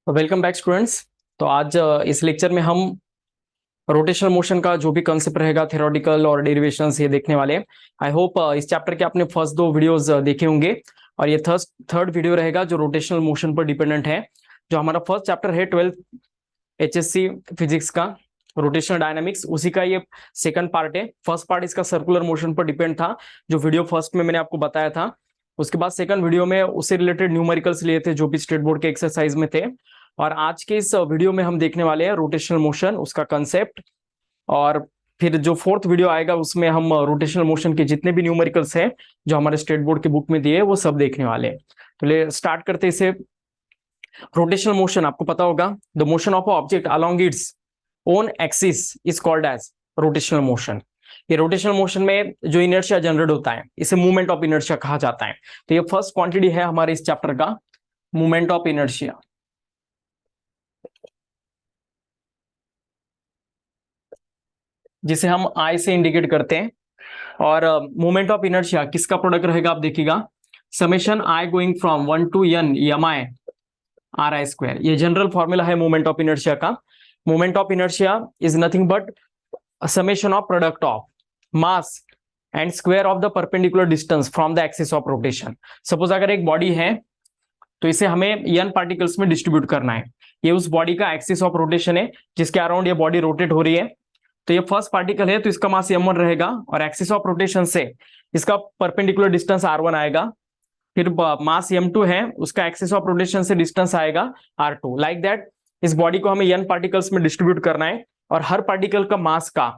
Welcome back students. तो आज इस लेक्चर में हम रोटेशनल मोशन का जो भी कंसेप्ट रहेगा थ्योरेटिकल और डेरिवेशंस ये देखने वाले हैं। आई होप इस चैप्टर के आपने फर्स्ट दो वीडियोस देखे होंगे और ये थर्ड वीडियो रहेगा जो रोटेशनल मोशन पर डिपेंडेंट है। जो हमारा फर्स्ट चैप्टर है 12th HSC फिजिक्स का रोटेशनल डायनामिक्स, उसी का ये सेकंड पार्ट है। फर्स्ट पार्ट इसका सर्कुलर मोशन पर डिपेंड था, जो वीडियो फर्स्ट में मैंने आपको बताया था। उसके बाद सेकंड वीडियो में उससे रिलेटेड न्यूमेरिकल्स लिए थे जो भी स्टेट बोर्ड के एक्सरसाइज में थे। और आज के इस वीडियो में हम देखने वाले हैं रोटेशनल मोशन, उसका कंसेप्ट। और फिर जो फोर्थ वीडियो आएगा उसमें हम रोटेशनल मोशन के जितने भी न्यूमेरिकल्स हैं जो हमारे स्टेट बोर्ड के बुक में दिए वो सब देखने वाले हैं। तो ले स्टार्ट करते इसे। रोटेशनल मोशन आपको पता होगा, the motion of object along its own axis is called as rotational motion. ये रोटेशनल मोशन में जो इनर्शिया जनरेट होता है इसे मूवमेंट ऑफ इनर्शिया कहा जाता है। तो ये फर्स्ट क्वांटिटी है हमारे इस चैप्टर का, मूवमेंट ऑफ इनर्शिया। जिसे हम आई से इंडिकेट करते हैं। और मोमेंट ऑफ इनर्शिया किसका प्रोडक्ट रहेगा आप देखिएगा, summation I going from 1 to n M I R I square. ये जनरल फॉर्मूला है मोमेंट ऑफ इनर्शिया का। Moment of inertia is nothing but summation of product of mass and square of the perpendicular distance from the axis of rotation. Suppose अगर एक body है तो इसे हमें n particles में distribute करना है। ये उस बॉडी का एक्सिस ऑफ रोटेशन है जिसके अराउंड ये बॉडी रोटेट हो रही है। तो ये फर्स्ट पार्टिकल है तो इसका मास m1 रहेगा और एक्सिस ऑफ रोटेशन से इसका परपेंडिकुलर डिस्टेंस r1 आएगा। फिर मास m2 है, उसका एक्सिस ऑफ रोटेशन से डिस्टेंस आएगा r2। लाइक दैट इस बॉडी को हमें n पार्टिकल्स में डिस्ट्रीब्यूट करना है और हर पार्टिकल का मास का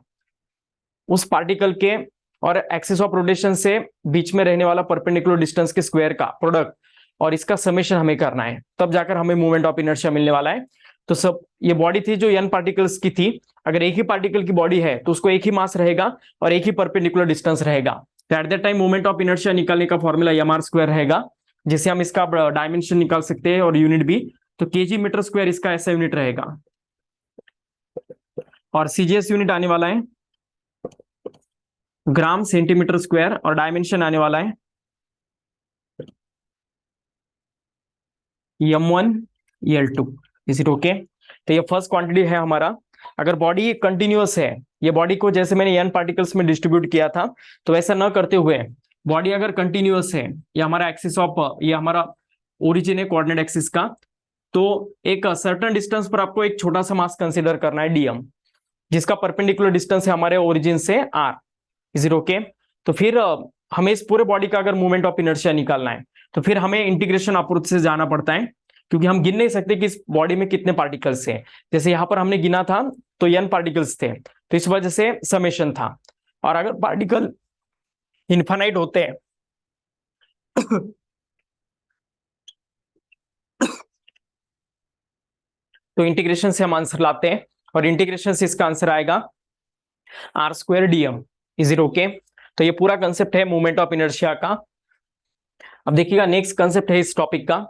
उस पार्टिकल के और एक्सिस ऑफ रोटेशन से बीच में रहने वाला परपेंडिकुलर डिस्टेंस के स्क्वायर का प्रोडक्ट और इसका समेशन हमें करना है, तब जाकर हमें मूवमेंट ऑफ इनर्शिया मिलने वाला है। तो सब ये बॉडी थी जो n पार्टिकल्स की थी। अगर एक ही पार्टिकल की बॉडी है तो उसको एक ही मास रहेगा और एक ही परपेंडिकुलर डिस्टेंस रहेगा। तो at that time movement of inertia निकालने का फॉर्मूला mr स्क्वायर रहेगा, जिसे हम इसका डायमेंशन निकाल सकते हैं और यूनिट भी। तो केजी मीटर स्क्वायर इसका ऐसा यूनिट रहेगा और सीजीएस यूनिट आने वाला है ग्राम सेंटीमीटर स्क्वायर और डायमेंशन आने वाला है m1 l2। Is it okay? तो ये फर्स्ट क्वांटिटी है हमारा। अगर बॉडी कंटिन्यूअस है, ये बॉडी को जैसे मैंने n पार्टिकल्स में डिस्ट्रीब्यूट किया था तो ऐसा न करते हुए बॉडी अगर कंटिन्यूअस है, ये हमारा एक्सिस ऑफ, ये हमारा ओरिजिन है कोऑर्डिनेट एक्सिस का, तो एक सर्टेन डिस्टेंस पर आपको एक छोटा सा मास कंसीडर करना है dm, जिसका परपेंडिकुलर डिस्टेंस है हमारे ओरिजिन से r। Is it okay? तो फिर हमें इस पूरे बॉडी का अगर मूवमेंट ऑफ इनर्शिया निकालना है तो फिर हमें इंटीग्रेशन अप्रोच से जाना पड़ता है, क्योंकि हम गिन नहीं सकते कि इस बॉडी में कितने पार्टिकल्स हैं। जैसे यहां पर हमने गिना था तो n पार्टिकल्स थे, तो इस वजह से समेशन था। और अगर पार्टिकल इनफाइनाइट होते हैं तो इंटीग्रेशन से हम आंसर लाते हैं और इंटीग्रेशन से इसका आंसर आएगा r square dm। Is it okay? तो ये पूरा कंसेप्ट है मूवमेंट ऑफ इनर्शिया का। अब देखिएगा नेक्स्ट कंसेप्ट है इस टॉपिक का।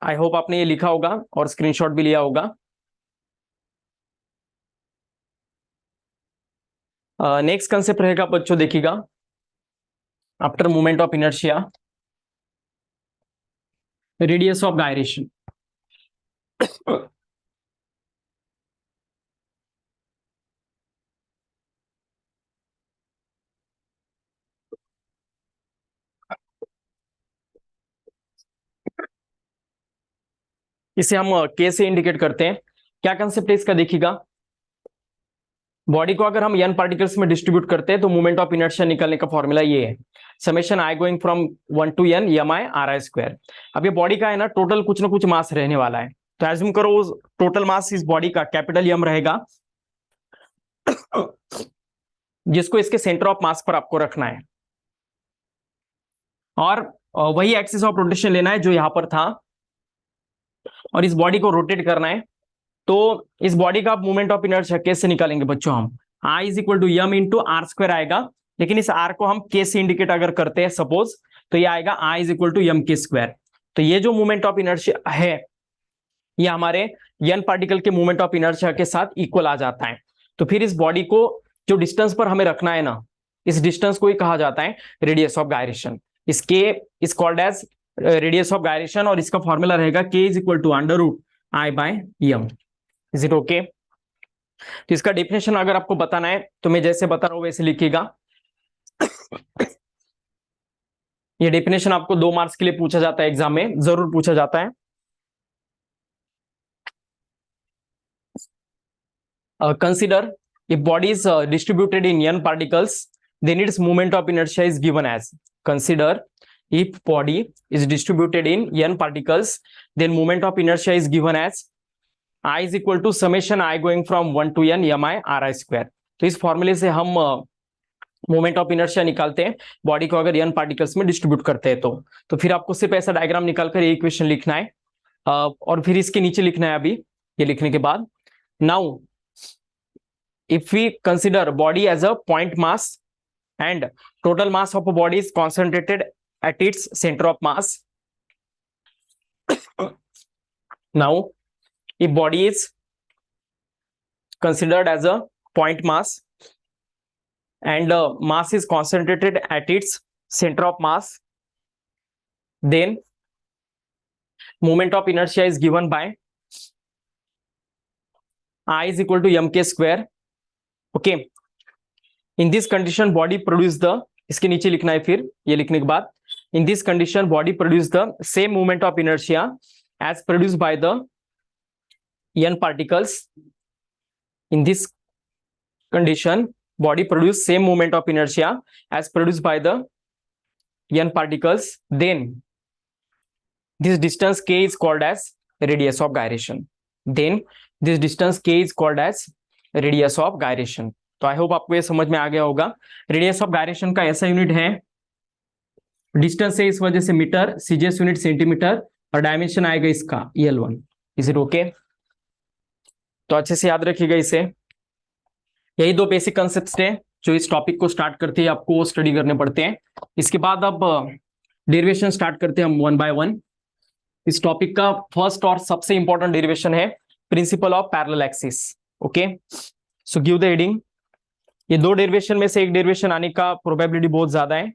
आई होप आपने ये लिखा होगा और स्क्रीनशॉट भी लिया होगा। नेक्स्ट कंसेप्ट रहेगा बच्चों, देखिएगा, after movement of inertia, radius of gyration. इसे हम के से इंडिकेट करते हैं। क्या कंसेप्ट है इसका देखिएगा, बॉडी को अगर हम n पार्टिकल्स में डिस्ट्रीब्यूट करते हैं तो मूवमेंट ऑफ इनर्शिया निकालने का फॉर्मूला ये है, summation I going from 1 to n M I R I square. अब ये बॉडी का है ना टोटल कुछ ना कुछ मास रहने वाला है, तो एज्यूम करो टोटल मास इस बॉडी का कैपिटल M रहेगा जिसको इसके सेंटर ऑफ मास पर आपको रखना है और वही एक्सिस ऑफ रोटेशन लेना है जो यहां पर था और इस बॉडी को रोटेट करना है। तो इस बॉडी का मूवमेंट ऑफ इनर्शिया कैसे निकालेंगे बच्चों हम, I is equal to m into R square आएगा, लेकिन इस r को हम k से इंडिकेट अगर करते हैं सपोज, तो ये आएगा I is equal to m k square. तो ये जो मूवमेंट ऑफ इनर्शिया है ये हमारे n पार्टिकल के मूवमेंट ऑफ इनर्शिया के साथ इक्वल आ जाता है। तो फिर इस बॉडी को जो डिस्टेंस पर हमें रखना है ना, इस डिस्टेंस को ही कहा जाता है रेडियस ऑफ गायरेशन। इस k is called as radius of gyration और इसका फॉर्मूला रहेगा k is equal to under root I by m. Is it okay? तो इसका डेफिनेशन अगर आपको बताना है तो मैं जैसे बता रहा हूं वैसे लिखिएगा। ये डेफिनेशन आपको 2 मार्क्स के लिए पूछा जाता है, एग्जाम में जरूर पूछा जाता है। Consider if body is distributed in n particles, then its moment of inertia is given as. Consider if body is distributed in n particles, then moment of inertia is given as I is equal to summation I going from 1 to n mi ri square. तो इस फॉर्मूले से हम moment of inertia निकालते हैं body को अगर n particles में डिस्ट्रीब्यूट करते हैं तो फिर आपको सिर्फ ऐसा डायग्राम निकालकर ये इक्वेशन लिखना है और फिर इसके नीचे लिखना है अभी ये लिखने के बाद। Now if we consider body as a point mass and total mass of a body is concentrated at its center of mass. Now if body is considered as a point mass and mass is concentrated at its center of mass, then moment of inertia is given by I is equal to mk square. Okay, in this condition body produce the, इसके नीचे लिखना है फिर ये लिखने के बाद, in this condition body produce the same movement of inertia as produce by the n particles. In this condition body produce same moment of inertia as produced by the n particles, then this distance k is called as radius of gyration. Then this distance k is called as radius of gyration. तो I hope आपको ये समझ में आ गया होगा। Radius of gyration का ऐसा unit है, डिस्टेंस है इस वजह से मीटर, सीजीएस यूनिट सेंटीमीटर और डायमेंशन आएगा इसका EL1। Is it okay? तो अच्छे से याद रखिएगा इसे। यही 2 बेसिक कॉन्सेप्ट्स हैं जो इस टॉपिक को स्टार्ट करते हैं आपको स्टडी करने पड़ते हैं। इसके बाद अब डेरिवेशन स्टार्ट करते हैं हम 1 बाय 1। इस टॉपिक का फर्स्ट और सबसे इंपॉर्टेंट डेरिवेशन है principle of parallel axis. Okay, so give the heading. ये 2 डेरिवेशन में से एक डेरिवेशन आने का प्रोबेबिलिटी बहुत ज्यादा है।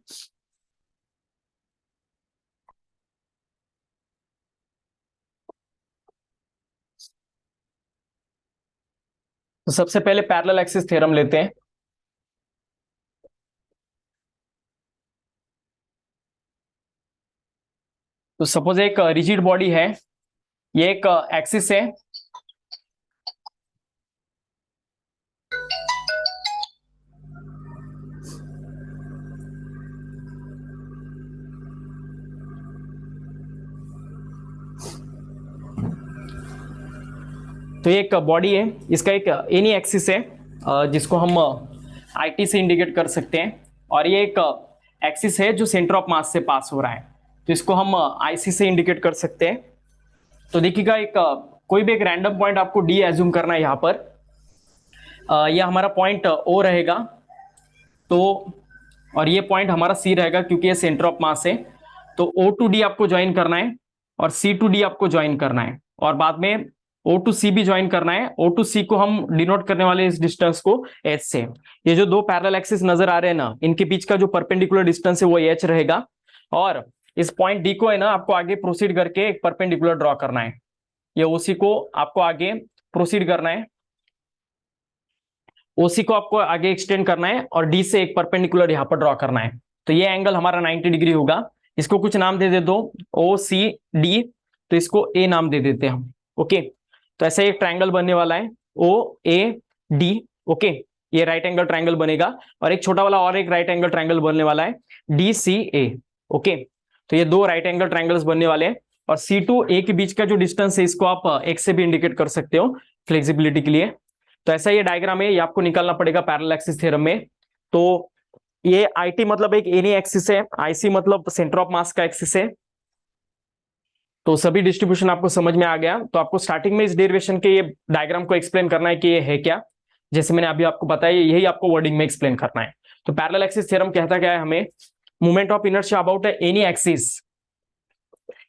तो सबसे पहले पैरेलल एक्सिस थ्योरम लेते हैं। तो सपोज एक रिजिड बॉडी है, ये एक एक्सिस है, तो ये एक बॉडी है, इसका एक एनी एक्सिस है जिसको हम IT से इंडिकेट कर सकते हैं, और ये एक एक्सिस है जो सेंटर ऑफ मास से पास हो रहा है, तो इसको हम IC से इंडिकेट कर सकते हैं। तो देखिएगा एक कोई भी एक रैंडम पॉइंट आपको D एज्यूम करना है यहाँ पर, यह हमारा पॉइंट O रहेगा, तो और ये पॉइंट हमारा C रहेगा क्योंकि ये सेंटर ऑफ मास है। तो O टू D आपको ज्वाइन करना है और C टू D आपको ज्वाइन करना है, और बाद में O टू C भी ज्वाइन करना है। O टू C को हम डिनोट करने वाले इस डिस्टेंस को H से। ये जो 2 पैरेलल एक्सिस नजर आ रहे हैं ना, इनके बीच का जो परपेंडिकुलर डिस्टेंस है वो H रहेगा, और इस पॉइंट D को है ना आपको आगे प्रोसीड करके एक परपेंडिकुलर ड्रॉ करना है। ये OC को आपको आगे प्रोसीड करना है, OC को आपको आगे एक्सटेंड करना है और D से एक परपेंडिकुलर यहाँ पर ड्रॉ करना है। तो ये एंगल हमारा 90 डिग्री होगा। इसको कुछ नाम दे दो, OCD, तो इसको A नाम दे देते हैं हम। ओके, तो ऐसा एक ट्रायंगल बनने वाला है OAD। ओके, ये राइट एंगल ट्रायंगल बनेगा, और एक छोटा वाला और एक राइट एंगल ट्रायंगल बनने वाला है DCA। ओके, तो ये 2 राइट एंगल ट्रायंगल्स बनने वाले हैं, और C टू A के बीच का जो डिस्टेंस है इसको आप X से भी इंडिकेट कर सकते हो फ्लेक्सिबिलिटी के लिए। तो ऐसा ये डायग्राम है, ये आपको निकालना पड़ेगा पैरेलल एक्सिस थ्योरम में। तो ये IT मतलब एक एनी एक्सिस है, IC मतलब सेंटर ऑफ मास का एक्सिस है। तो सभी डिस्ट्रीब्यूशन आपको समझ में आ गया। तो आपको स्टार्टिंग में इस डेरिवेशन के ये डायग्राम को एक्सप्लेन करना है कि ये है क्या, जैसे मैंने अभी आपको बताया, यही आपको वर्डिंग में एक्सप्लेन करना है। तो पैरेलल एक्सिस थ्योरम कहता क्या है हमें, movement of inertia about any axis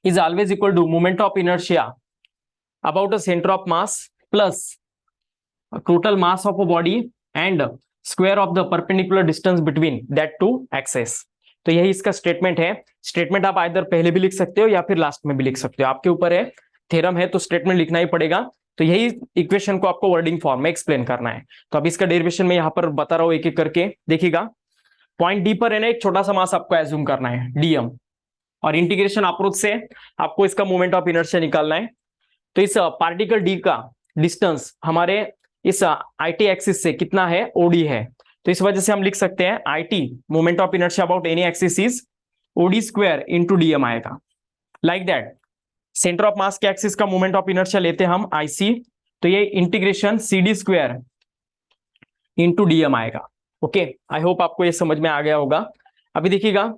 is always equal to movement of inertia about a centre of mass plus total mass of a body and square of the perpendicular distance between that 2 axes. तो यही इसका statement है। Statement आप either पहले भी लिख सकते हो या फिर लास्ट में भी लिख सकते हो, आपके ऊपर है। थ्योरम है तो स्टेटमेंट लिखना ही पड़ेगा। तो यही इक्वेशन को आपको वर्डिंग फॉर्म में एक्सप्लेन करना है। तो अब इसका डेरिवेशन में यहाँ पर बता रहा हूँ एक एक करके, देखिएगा। पॉइंट डी पर है ना एक छोटा सा मास आपको एज्यूम करना है डीएम, और इंटीग्रेशन अप्रोच से आपको इसका मोमेंट ऑफ इनर्शिया निकालना है। तो इस पार्टिकल डी का डिस्टेंस हमारे इस आईटी एक्सिस से कितना है, ओडी है। तो इस वजह से हम लिख सकते हैं IT moment of inertia about any axis is OD square into DM आएगा, like that. Centre of mass के एक्सिस का मोमेंट ऑफ इनर्शिया लेते हैं हम आईसी, तो ये integration CD square into DM आएगा। ओके, आई होप आपको ये समझ में आ गया होगा। अभी देखिएगा,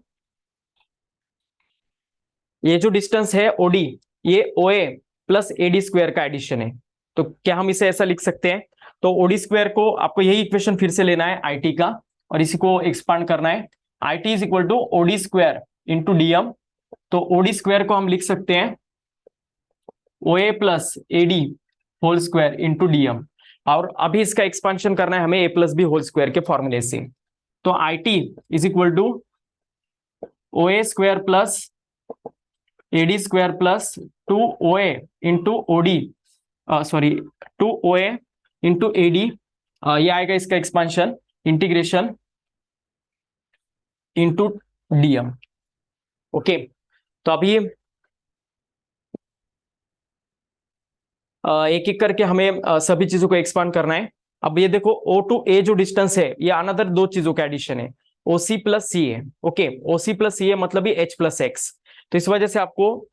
ये जो डिस्टेंस है ओडी, ये ओए प्लस एडी स्क्वायर का एडिशन है। तो क्या हम इसे ऐसा लिख सकते हैं? तो ओडी स्क्वायर को आपको यही इक्वेशन फिर से लेना है आईटी का, और इसी को एक्सपांड करना है। IT is equal to OD square into DM. तो ओडी स्क्वायर को हम लिख सकते हैं OA plus AD whole square into DM, और अभी इसका एक्सपांशन करना है हमें A plus B whole square के फॉर्मूले से। तो IT is equal to OA square plus AD square plus 2OA into OD, sorry 2OA into AD, ये आएगा इसका expansion integration into DM. Okay, तो अभी एक एक करके हमें सभी चीजों को एक्सपांड करना है। अब ये देखो O टू A जो डिस्टेंस है, ये अनदर दो चीजों का एडिशन है, OC plus CA। Okay, OC plus CA मतलब ये H प्लस X। तो इस वजह से आपको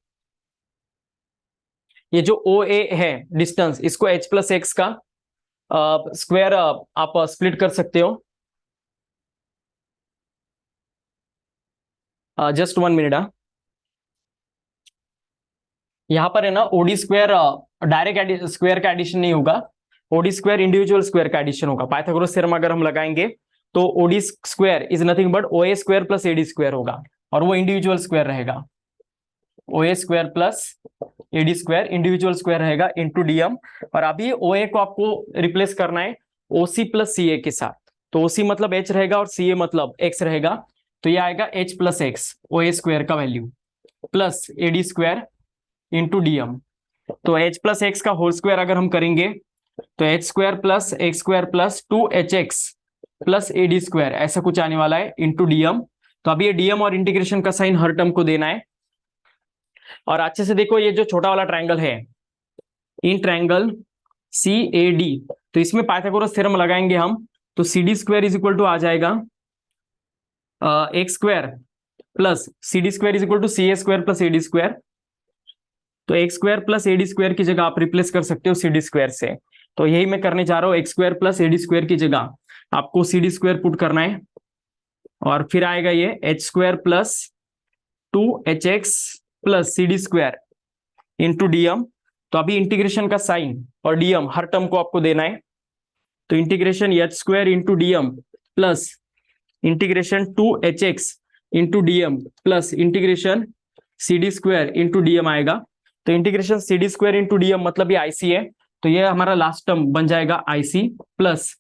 ये जो OA है डिस्टेंस, इसको H प्लस X का स्क्वायर आप स्प्लिट कर सकते हो। Just 1 minute. यहां पर है ना ओडी स्क्वायर डायरेक्ट स्क्वायर का एडिशन नहीं होगा, ओडी स्क्वायर इंडिविजुअल स्क्वायर का एडिशन होगा। पाइथागोरस थ्योरम अगर हम लगाएंगे तो OD square is nothing but OA square plus AD square होगा, और वो इंडिविजुअल स्क्वायर रहेगा। OA square plus AD square individual square रहेगा इंटू डीएम। और अभी ओए को आपको रिप्लेस करना है ओसी प्लस सीए के साथ। तो ओसी मतलब एच रहेगा और सीए मतलब एक्स रहेगा। तो ये आएगा H plus X, OA square का value plus AD square into DM. तो एच प्लस एक्स का होल स्क्वायर अगर हम करेंगे तो H square plus X square plus 2HX plus AD square, ऐसा कुछ आने वाला है इंटू डीएम। तो अभी ये डीएम और इंटीग्रेशन का साइन हर टर्म को देना है। और अच्छे से देखो, ये जो छोटा वाला ट्रायंगल है, इन ट्रायंगल CAD, तो इसमें पाइथागोरस थ्योरम लगाएंगे हम। तो CD square is equal to आ जाएगा x square plus CD square is equal to CA square plus AD square. तो x square plus AD square की जगह आप रिप्लेस कर सकते हो CD स्क्वायर से। तो यही मैं करने जा रहा हूँ, X square plus AD square की जगह आपको CD स्क्वायर पुट करना है, और फिर आएगा ये H square plus 2HX plus CD square into DM. तो अभी इंटीग्रेशन का साइन और डीएम हर टर्म को आपको देना है। तो integration H square into DM plus integration 2HX into DM plus integration CD square into DM आएगा। तो integration CD square into DM मतलब ये IC है, तो ये हमारा लास्ट टर्म बन जाएगा IC plus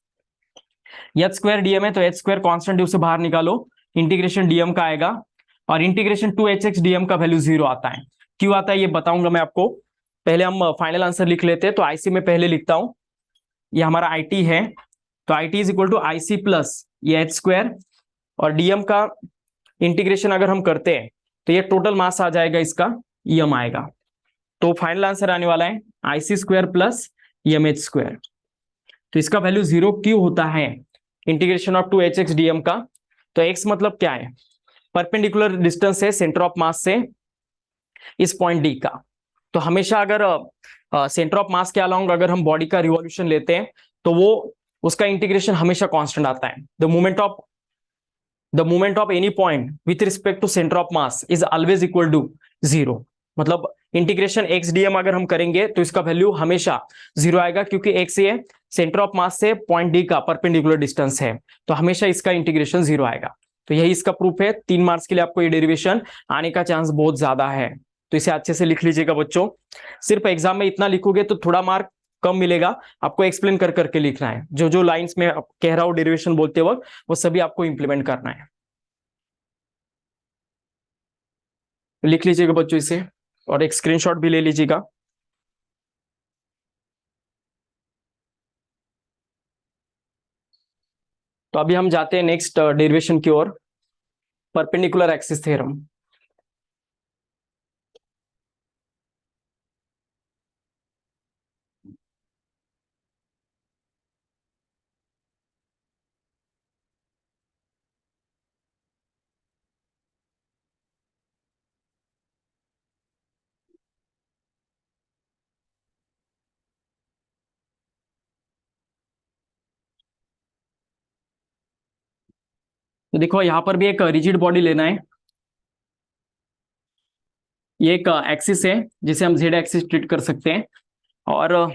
H square DM है, तो एच स्क्वायर कॉन्स्टेंट उसे बाहर निकालो, इंटीग्रेशन डीएम का आएगा। और इंटीग्रेशन 2HX डीएम का वैल्यू 0 आता है। क्यों आता है ये बताऊंगा मैं आपको, पहले हम फाइनल आंसर लिख लेते हैं। तो IC में पहले लिखता हूं, ये हमारा IT है, तो IT is equal to IC plus ये एच स्क्वायर, और डीएम का इंटीग्रेशन अगर हम करते हैं तो ये टोटल मास आ जाएगा, इसका EM आएगा। तो फाइनल आंसर आने वाला है IC square plus EMH square. तो इसका वैल्यू 0 क्यों होता है इंटीग्रेशन ऑफ 2HX डीएम का? तो x मतलब क्या है, परपेंडिकुलर डिस्टेंस है सेंटर ऑफ मास से इस पॉइंट D का। तो हमेशा अगर सेंटर ऑफ मास के अलोंग अगर हम बॉडी का रिवॉल्यूशन लेते हैं तो वो उसका इंटीग्रेशन हमेशा कांस्टेंट आता है। The moment of any point with respect to centre of mass is always equal to 0। मतलब इंटीग्रेशन x डीएम अगर हम करेंगे तो इसका वैल्यू हमेशा 0 आएगा, क्योंकि x ये सेंटर ऑफ मास से पॉइंट D का परपेंडिकुलर डिस्टेंस है, तो हमेशा इसका इंटीग्रेशन 0 आएगा। तो यही इसका प्रूफ है। 3 मार्क्स के लिए आपको ये डेरिवेशन आने का चांस बहुत ज्यादा है, तो इसे अच्छे से लिख लीजिएगा बच्चों। सिर्फ एग्जाम में इतना लिखोगे तो थोड़ा मार्क कम मिलेगा, आपको एक्सप्लेन कर करके लिखना है। जो जो लाइंस में कह रहा हूं डेरिवेशन बोलते वक्त, वो सभी आपको इंप्लीमेंट करना है। लिख लीजिएगा बच्चों इसे, और एक स्क्रीनशॉट भी ले लीजिएगा। तो अभी हम जाते हैं नेक्स्ट डेरिवेशन की ओर, परपेंडिकुलर एक्सिस थ्योरम। तो देखो यहाँ पर भी एक रिजिड बॉडी लेना है। ये एक एक्सिस है जिसे हम जेड एक्सिस ट्रीट कर सकते हैं, और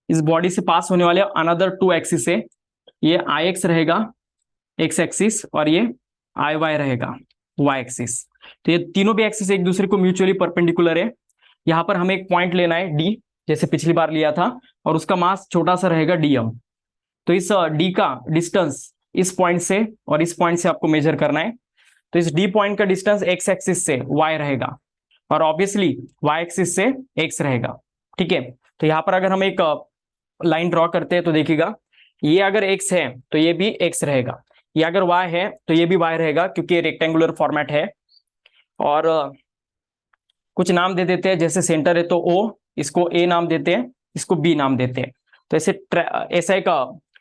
इस बॉडी से पास होने वाले अनदर टू एक्सिस है। ये आई एक्स रहेगा एक्स एक्सिस, और ये आई वाई रहेगा वाई एक्सिस। तो ये तीनों भी एक्सिस एक दूसरे को म्यूचुअली परपेंडिकुलर है। यहाँ पर हमें एक पॉइंट लेना है डी, जैसे पिछली बार लिया था, और उसका मास छोटा सा रहेगा डीएम। तो इस डी का डिस्टेंस इस पॉइंट से और इस पॉइंट से आपको मेजर करना है। तो इस डी पॉइंट का डिस्टेंस एक्स एक्सिस से वाई रहेगा, और ऑब्वियसली वाई एक्सिस से एक्स रहेगा। ठीक है, तो यहाँ पर अगर हम एक लाइन ड्रॉ करते हैं तो देखिएगा, ये अगर एक्स है तो ये भी एक्स रहेगा, ये अगर वाई है तो ये भी वाई रहेगा, क्योंकि रेक्टेंगुलर फॉर्मेट है। और कुछ नाम दे देते हैं, जैसे सेंटर है तो ओ, इसको ए नाम देते हैं, इसको बी नाम देते हैं। तो ऐसा एक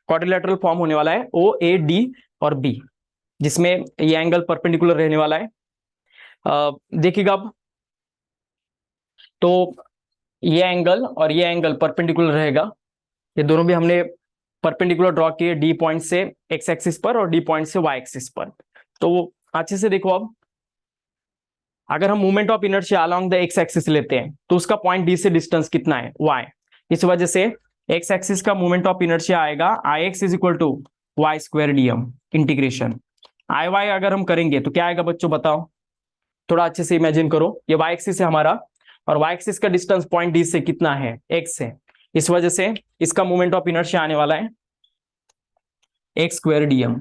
क्वाड्रिलेटरल फॉर्म होने वाला है ओ ए डी और बी, जिसमें ये एंगल परपेंडिकुलर रहने वाला है। देखिएगा अब, तो ये एंगल और ये एंगल परपेंडिकुलर रहेगा। ये दोनों भी हमने परपेंडिकुलर ड्रॉ किए डी पॉइंट से एक्स एक्सिस पर और डी पॉइंट से वाई एक्सिस पर। तो अच्छे से देखो अब, अगर हम movement of inertia along the x axis लेते हैं तो उसका पॉइंट डी से डिस्टेंस कितना है, वाई। इस वजह से एक्स एक्सिस का मूवमेंट ऑफ इनर्शिया आएगा I x is equal to y square d m integration I y. अगर हम करेंगे तो क्या आएगा बच्चों, बताओ, थोड़ा अच्छे से इमेजिन करो। ये वाई एक्सिस है हमारा, और वाई एक्सिस का डिस्टेंस पॉइंट डी से कितना है, एक्स है। इस वजह से इसका मूवमेंट ऑफ इनर्शिया आने वाला है एक्स स्क्वायर डी एम।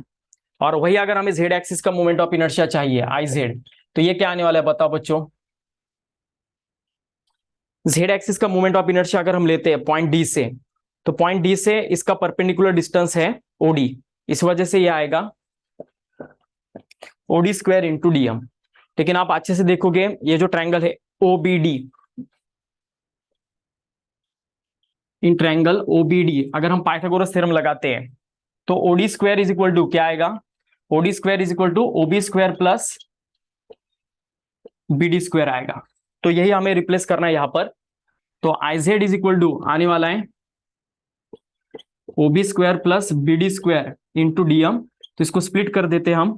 और वही अगर हमें जेड एक्सिस का मूवमेंट ऑफ इनर्शिया चाहिए आई जेड, तो ये क्या आने वाला है बताओ बच्चों। जेड एक्सिस का मूवमेंट ऑफ इनर्शिया अगर हम लेते हैं पॉइंट डी से, तो पॉइंट डी से इसका परपेंडिकुलर डिस्टेंस है ओडी। इस वजह से ये आएगा ओडी स्क्वायर इंटू डीएम। लेकिन आप अच्छे से देखोगे, ये जो ट्रायंगल है ओबीडी, इन ट्रायंगल ओबीडी अगर हम पाइथागोरस थ्योरम लगाते हैं तो OD square is equal to क्या आएगा, OD square is equal to OB square plus BD square आएगा। तो यही हमें रिप्लेस करना है यहाँ पर। तो I Z is equal to आने वाला है OB square plus BD square into DM. तो इसको स्प्लिट कर देते हैं हम,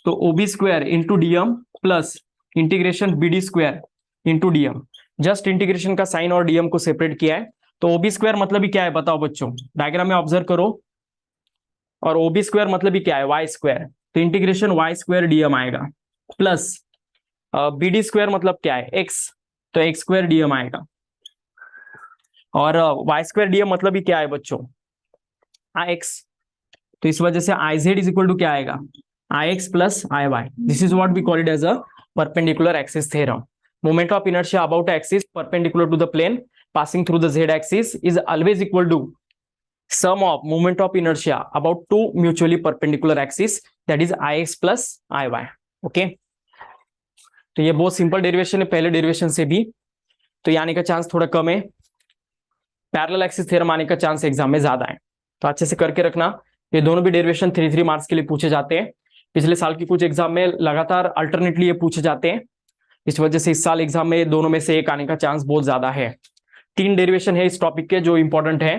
तो OB square into DM plus integration BD square into DM. Just integration का साइन और डीएम को सेपरेट किया है। तो ओबी स्क्वायर मतलब ही क्या है बताओ बच्चों, डायग्राम में ऑब्जर्व करो। और ओबी स्क्वायर मतलब ही क्या है, वाई स्क्वायर। तो इंटीग्रेशन वाई स्क्वायर डीएम आएगा, प्लस बीडी स्क्वायर मतलब क्या है, एक्स, तो एक्स स्क्वायर डीएम आएगा। और वाई स्क्वायर डीएम मतलब ही क्या है बच्चों, आई एक्स। तो इस वजह से I Z is equal to क्या आएगा, I x plus I y. This is what we call it as a perpendicular axis theorem. Moment of inertia about axis perpendicular to the plane passing through the z axis is always equal to sum of moment of inertia about two mutually perpendicular axes, that is ix plus iy. Okay, तो ये बहुत simple derivation है पहले derivation से भी। तो ये आने का चांस थोड़ा कम है, पैरेलल एक्सिस थ्योरम आने का चांस एग्जाम में ज्यादा है। तो अच्छे से करके रखना, ये दोनों भी डेरिवेशन 3 मार्क्स के लिए पूछे जाते हैं। पिछले साल की कुछ एग्जाम में लगातार अल्टरनेटली ये पूछे जाते हैं, इस वजह से इस साल एग्जाम में दोनों में से एक आने का चांस बहुत ज्यादा है। 3 डेरिवेशन है इस टॉपिक के जो इंपॉर्टेंट है,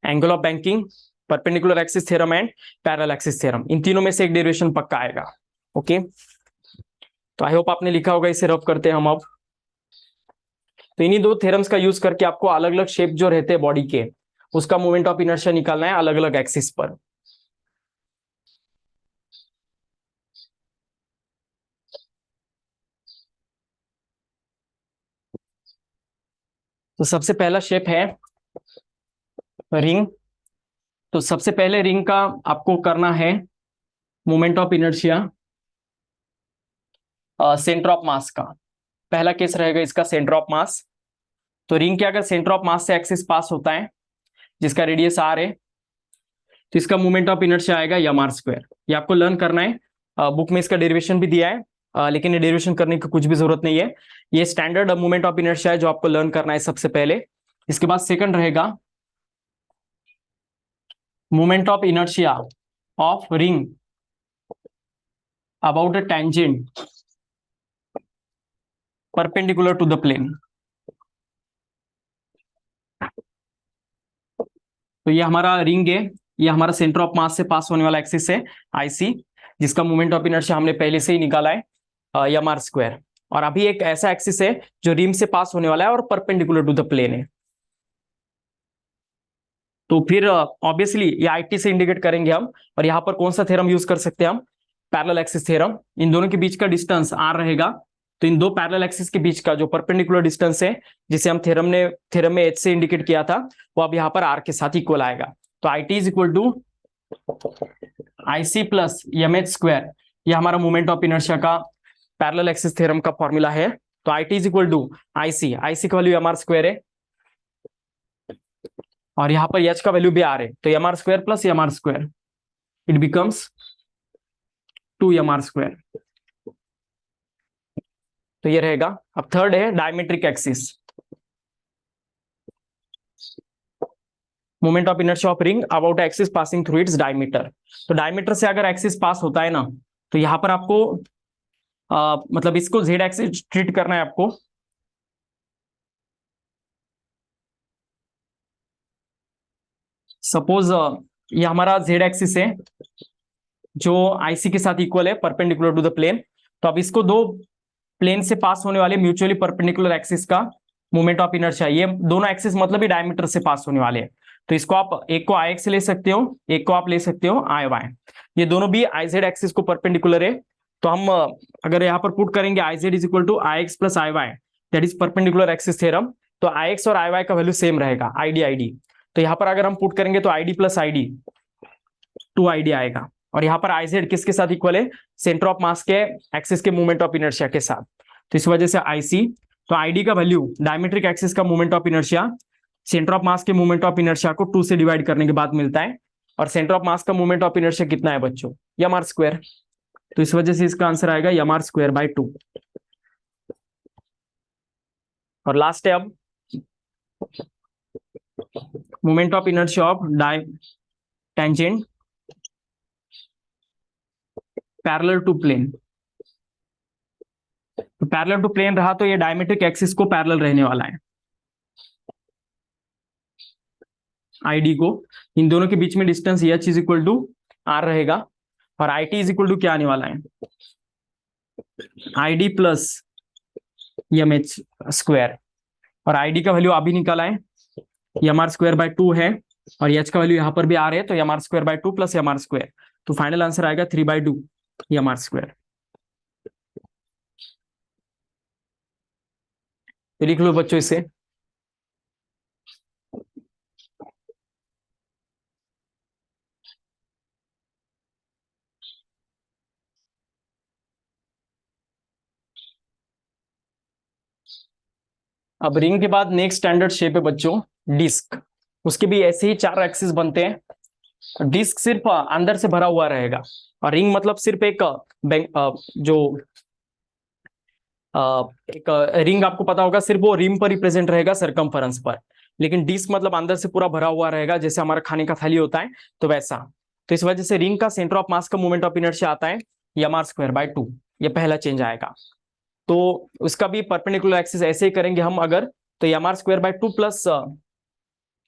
angle of banking, perpendicular axis theorem and parallel axis theorem. इन तीनों में से एक डेरिवेशन पक्का आएगा। ओके, तो आई होप आपने लिखा होगा, इसे रफ करते हैं हम अब। तो इन्हीं दो थ्योरम्स का यूज करके आपको अलग अलग शेप जो रहते हैं बॉडी के, उसका मूवमेंट ऑफ इनर्शिया निकालना है अलग अलग एक्सिस पर। तो सबसे पहला शेप है रिंग। तो सबसे पहले रिंग का आपको करना है moment of inertia centre of mass का। पहला केस रहेगा इसका सेंटर ऑफ मास। तो रिंग के अगर सेंटर ऑफ मास से एक्सिस पास होता है जिसका रेडियस आर है, तो इसका मोमेंट ऑफ इनर्शिया आएगा एम आर स्क्वायर। ये आपको लर्न करना है, बुक में इसका डेरिवेशन भी दिया है, लेकिन ये डेरिवेशन करने की कुछ भी जरूरत नहीं है। ये स्टैंडर्ड मोमेंट ऑफ इनर्शिया है जो आपको लर्न करना है सबसे पहले। इसके बाद सेकंड रहेगा moment of inertia of ring about a tangent perpendicular to the plane. तो ये हमारा रिंग है, ये हमारा सेंटर ऑफ मास से पास होने वाला एक्सिस है आईसी, जिसका मोमेंट ऑफ इनर्शिया हमने पहले से ही निकाला है एम आर स्क्वायर। और अभी एक ऐसा एक्सिस है जो रिम से पास होने वाला है और परपेंडिकुलर टू द प्लेन है। तो फिर ऑब्वियसली ये आईटी से इंडिकेट करेंगे हम। और यहाँ पर कौन सा थ्योरम यूज कर सकते हैं हम? Parallel axis theorem. इन दोनों के बीच का डिस्टेंस आर रहेगा, तो इन दो पैरेलल एक्सिस के बीच का जो परपेंडिकुलर डिस्टेंस है, जिसे हम थ्योरम में एच से इंडिकेट किया था, वो अब यहाँ पर आर के साथ इक्वल आएगा। तो I T is equal to I c plus M H square. ये हमारा मोमेंट ऑफ इनर्शिया का पैरेलल एक्सिस थ्योरम का फॉर्मूला है। तो I T is equal to I c का वैल्यू एम आर स्क्वायर है, और यहाँ पर एच का वैल्यू भी आर है, तो M are square plus M R square, it becomes 2 mr²। तो ये रहेगा। अब थर्ड है diametric axis, moment of inertia of ring about axis passing through its diameter. तो डायमीटर से अगर एक्सिस पास होता है ना, तो यहां पर आपको मतलब इसको जेड एक्सिस ट्रीट करना है आपको। सपोज ये हमारा जेड एक्सिस है जो आईसी के साथ इक्वल है परपेंडिकुलर टू द प्लेन। तो अब इसको दो प्लेन से पास होने वाले म्यूचुअली परपेंडिकुलर एक्सिस का मोमेंट ऑफ इनर्शिया, ये दोनों एक्सिस मतलब ही डायमीटर से पास होने वाले हैं। तो इसको आप एक को आई एक्स ले सकते हो, एक को आप ले सकते हो आई वाई। ये दोनों भी आई जेड एक्सिस को परपेंडिकुलर है। तो हम अगर यहाँ पर पुट करेंगे I Z is equal to I x plus I Y, that is perpendicular axis theorem. तो आई एक्स और आई वाई का वैल्यू सेम रहेगा, आई डी आई डी। तो यहाँ पर अगर हम पुट करेंगे तो आई D plus I D 2 ID आएगा। और यहाँ पर आई जेड किसके साथ इक्वल है? सेंटर ऑफ मास के एक्सिस के मूवमेंट ऑफ इनर्शिया के साथ। तो इस वजह से आईसी, तो आईडी का वैल्यू डायमेट्रिक एक्सिस का movement of inertia centre of mass के मूवमेंट ऑफ इनर्शिया को 2 से डिवाइड करने के बाद मिलता है। और सेंटर ऑफ मास का मूवमेंट ऑफ इनर्शिया कितना है बच्चों? M are square. तो इस वजह से इसका आंसर आएगा एम आर स्क्वायर बाई 2। और लास्ट है अब movement of inertia of tangent parallel to plane. तो पैरेलल टू प्लेन रहा तो ये डायमेट्रिक एक्सिस को पैरेलल रहने वाला है आईडी को। इन दोनों के बीच में distance H is equal to R रहेगा। और I T is equal to क्या आने वाला है? I D plus M H square. और आई डी का वैल्यू अभी निकाला है, एम आर स्क्वायर बाय 2 है, और एच का वैल्यू यहाँ पर भी आ रहा है, तो M are square by 2 plus M R square. तो फाइनल आंसर आएगा 3/2 एम आर स्क्वायर। तो लिख लो बच्चों इसे। अब रिंग के बाद नेक्स्ट स्टैंडर्ड शेप है बच्चों डिस्क। उसके भी ऐसे ही 4 एक्सिस बनते हैं। डिस्क सिर्फ अंदर से भरा हुआ रहेगा, और रिंग मतलब सिर्फ एक जो एक रिंग आपको पता होगा, सिर्फ वो रिम पर ही प्रेजेंट रहेगा, सरकमफरेंस पर। लेकिन डिस्क मतलब अंदर से पूरा भरा हुआ रहेगा, जैसे हमारा खाने का थाली होता है तो वैसा। तो इस वजह से रिंग का सेंटर ऑफ मास का मूवमेंट ऑफ इनर्शिया आता है एम आर स्क्वायर बाय 2। ये पहला चेंज आएगा। तो उसका भी परपेंडिकुलर एक्सिस ऐसे ही करेंगे हम अगर, तो M are square by 2 plus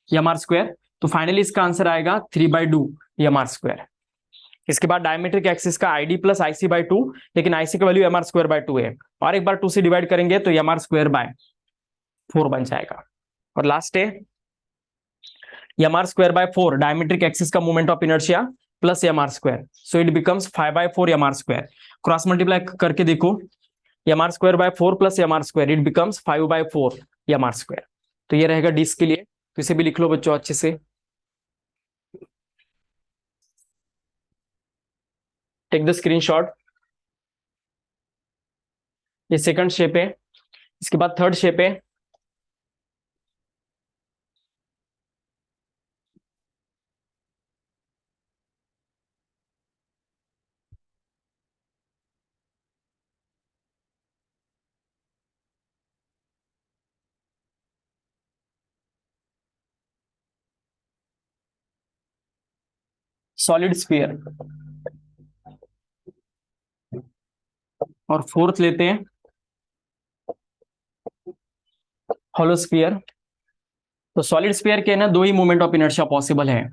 M R square. तो फाइनली इसका आंसर आएगा 3/2 एम आर स्क्वायर। इसके बाद डायमेट्रिक एक्सिस का आईडी प्लस आईसी बाय 2, लेकिन आईसी का value M are square by 2 है, और एक बार 2 से डिवाइड करेंगे तो एम आर स्क्वायर बाय 4 बन जाएगा। और लास्ट है m are square by 4 diametric axis का movement of inertia plus M R square, so it becomes 5/4 m are square. Cross multiply करके देखो, m are square by 4 plus M R square, it becomes 5/4 m are square. तो ये रहेगा disc के लिए। तो इसे भी लिख लो बच्चों अच्छे से। Take the screenshot. ये सेकंड शेप है। इसके बाद थर्ड शेप है सॉलिड स्फीयर, और फोर्थ लेते हैं हॉलो स्फीयर। तो सॉलिड स्फीयर के ना दो ही मोमेंट ऑफ इनर्शिया पॉसिबल है।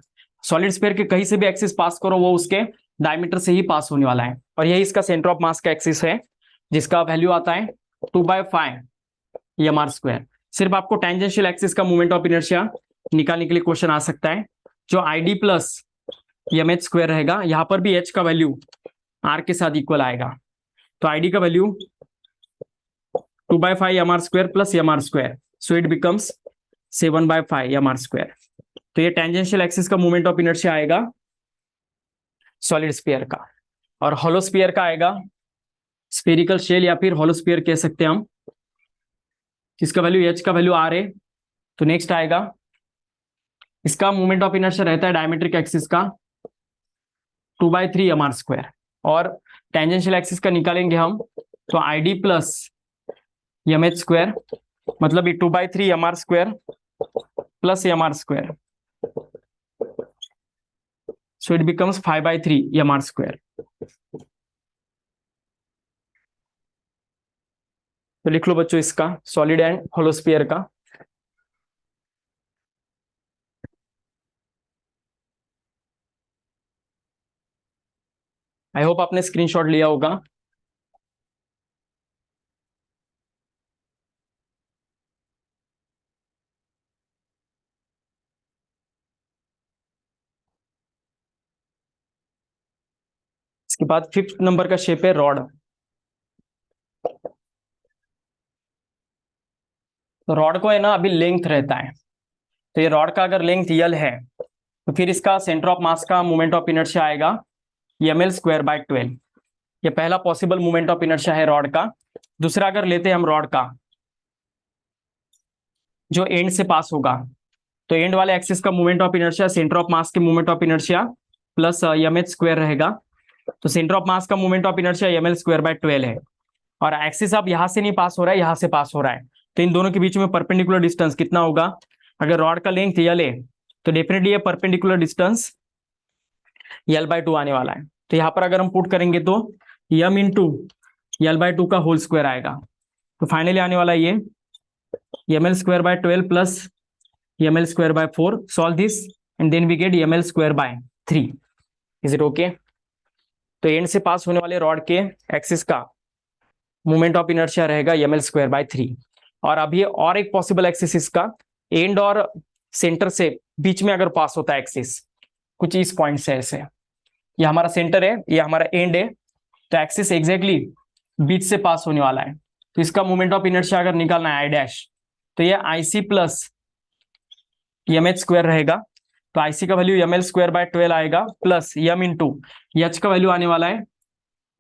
सॉलिड स्फीयर के कहीं से भी एक्सिस पास करो वो उसके डायमीटर से ही पास होने वाला है, और यही इसका सेंटर ऑफ मास का एक्सिस है, जिसका वैल्यू आता है 2/5 एम आर स्क्वायर। सिर्फ आपको टेंजेंशियल एक्सिस का मोमेंट ऑफ इनर्शिया निकालने के लिए क्वेश्चन आ सकता है, जो ID plus M H square रहेगा। यहां पर भी एच का वैल्यू आर के साथ इक्वल आएगा, तो ID का value 2/5 M are square plus M R square, so it becomes 7/5 M are square. तो ये टेंजेंशियल एक्सिस का मोमेंट ऑफ इनर्शिया आएगा सॉलिड स्फीयर का। और हॉलो स्फीयर का आएगा स्फेरिकल शेल या फिर हॉलो स्फीयर कह सकते हैं हम, जिसका वैल्यू एच का वैल्यू आर है। तो नेक्स्ट आएगा, इसका मोमेंट ऑफ इनर्शिया रहता है डायमेट्रिक एक्सिस का 2/3 एम आर स्क्वायर, और टेंजेंशियल एक्सिस का निकालेंगे हम तो ID plus M H square, मतलब ये 2/3 M are square plus M R square, so it becomes 5/3 M are square. तो लिख लो बच्चों इसका सॉलिड एंड हॉलो स्फीयर का। आई होप आपने स्क्रीनशॉट लिया होगा। इसके बाद 5th नंबर का शेप है रॉड। तो रॉड को है ना अभी लेंथ रहता है, तो ये रॉड का अगर लेंथ यल है तो फिर इसका सेंटर ऑफ मास का मोमेंट ऑफ इनर्शिया आएगा ml²/12। ये पहला पॉसिबल मोमेंट ऑफ इनर्शिया है रॉड का। दूसरा अगर लेते हैं हम रॉड का जो एंड से पास होगा, तो एंड वाले एक्सिस का moment of inertia centre of mass के moment of inertia plus mh² रहेगा। तो सेंटर ऑफ मास का मोमेंट ऑफ इनर्शिया ml²/12 है, और एक्सिस अब यहां से नहीं पास हो रहा है, यहां से पास हो रहा है। तो इन दोनों के बीच में परपेंडिकुलर डिस्टेंस कितना होगा? अगर रॉड का लेंथ यल है तो डेफिनेटली ये परपेंडिकुलर डिस्टेंस l/2 आने वाला है। तो यहाँ पर अगर हम पुट करेंगे तो m इंटू l/2 का होल स्क्वायर आएगा। तो फाइनली आने वाला ये ml²/12 plus ml²/4। Solve this and then we get ml²/3। Is it okay? तो एंड से पास होने वाले रॉड के एक्सिस का मोमेंट ऑफ इनर्शिया रहेगा ml²/3। और अभी और एक पॉसिबल एक्सिस इसका एंड और सेंटर से बीच में अगर पास होता है एक्सिस कुछ इस पॉइंट से ऐसे, ये हमारा सेंटर है, ये हमारा एंड है, तो एक्सिस एग्जैक्टली बीच से पास होने वाला है। तो इसका मोमेंट ऑफ इनर्शिया अगर निकालना है I डैश, तो ये IC प्लस mh² रहेगा। तो IC का वैल्यू ml²/12 आएगा प्लस m इंटू h का वैल्यू आने वाला है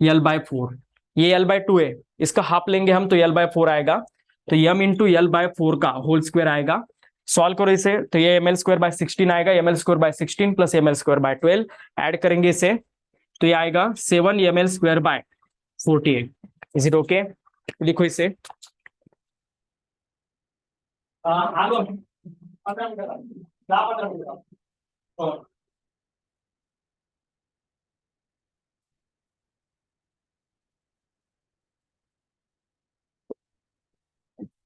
l/4। ये l/2 है, इसका हाफ लेंगे हम तो l/4 आएगा। तो m इंटू l/4 का होल स्क्वायर आएगा। सॉल्व करो इसे तो ये ml²/16 आएगा, ml²/16 प्लस ml²/12 ऐड करेंगे इसे तो ये आएगा 7 ml²/48। Is it okay? लिखो इसे।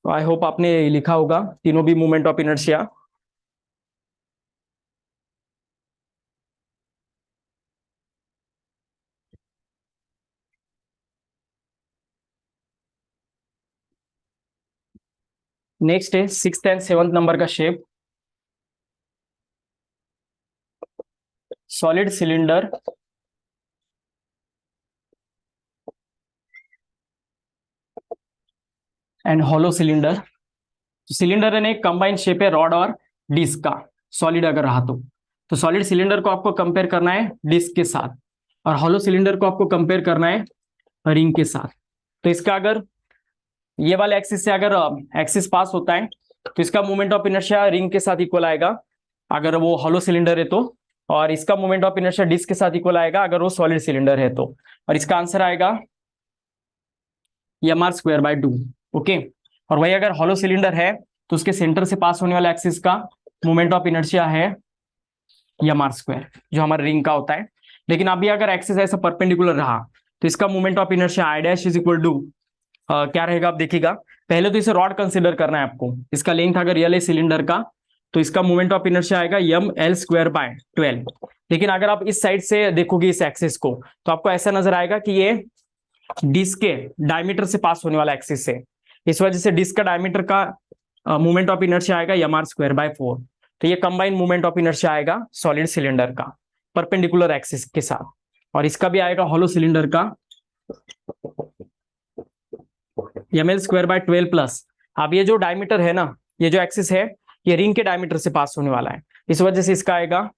आई होप आपने लिखा होगा तीनों भी मोमेंट ऑफ इनर्शिया। नेक्स्ट है 6th एंड 7th नंबर का shape, solid cylinder and hollow cylinder. Cylinder है एक कंबाइंड शेप है रॉड और डिस्क का, सॉलिड अगर रहा तो सॉलिड सिलेंडर को आपको कंपेयर करना है डिस्क के साथ, और हॉलो सिलेंडर को आपको कंपेयर करना है रिंग के साथ। तो इसका अगर ये वाले एक्सिस से अगर एक्सिस पास होता है तो इसका मोमेंट ऑफ इनर्शिया रिंग के साथ इक्वल आएगा अगर वो हॉलो सिलेंडर है तो, और इसका मोमेंट ऑफ इनर्शिया डिस्क के साथ इक्वल आएगा अगर वो सॉलिड सिलेंडर है तो। और इसका आंसर आएगा mr²/2। ओके, और वही अगर हॉलो सिलेंडर है तो उसके सेंटर से पास होने वाले एक्सिस का मोमेंट ऑफ इनर्शिया है यम आर स्क्वायर, जो हमारे रिंग का होता है। लेकिन अभी अगर एक्सिस ऐसा परपेंडिकुलर रहा तो इसका moment of inertia I dash is equal to क्या रहेगा, आप देखिएगा। पहले तो इसे रॉड कंसिडर करना है आपको। इसका लेंथ अगर रियल है सिलेंडर का तो इसका मोमेंट ऑफ इनर्शिया आएगा यम एल स्क्वायर बाय 12। लेकिन अगर आप इस साइड से देखोगे इस एक्सिस को तो आपको ऐसा नजर आएगा कि ये डिस्क के डायमीटर से पास होने वाला एक्सिस है। इस वजह से डिस्क का डायमीटर का मोमेंट ऑफ इनर्शिया आएगा यम आर स्क्वायर बाय 4। तो ये कंबाइंड मोमेंट ऑफ इनर्शिया आएगा सॉलिड सिलेंडर का परपेंडिकुलर एक्सिस के साथ, और इसका भी आएगा हॉलो सिलेंडर का M L square by 12 plus. अब ये जो डायमीटर है ना, ये जो एक्सिस है ये रिंग के डायमीटर से पास होने वाला है, इस वजह से इसका आएगा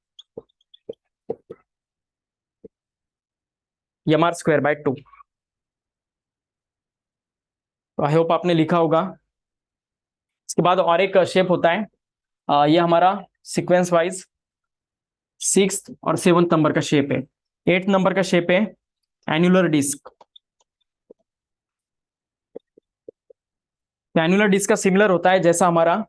एम आर स्क्वायर बाय 2। तो आई होप आपने लिखा होगा। इसके बाद और एक शेप होता है, ये हमारा सीक्वेंस वाइज 6th और 7th नंबर का शेप है। 8th नंबर का शेप है एन्युलर डिस्क। एन्युलर डिस्क का सिमिलर होता है जैसा हमारा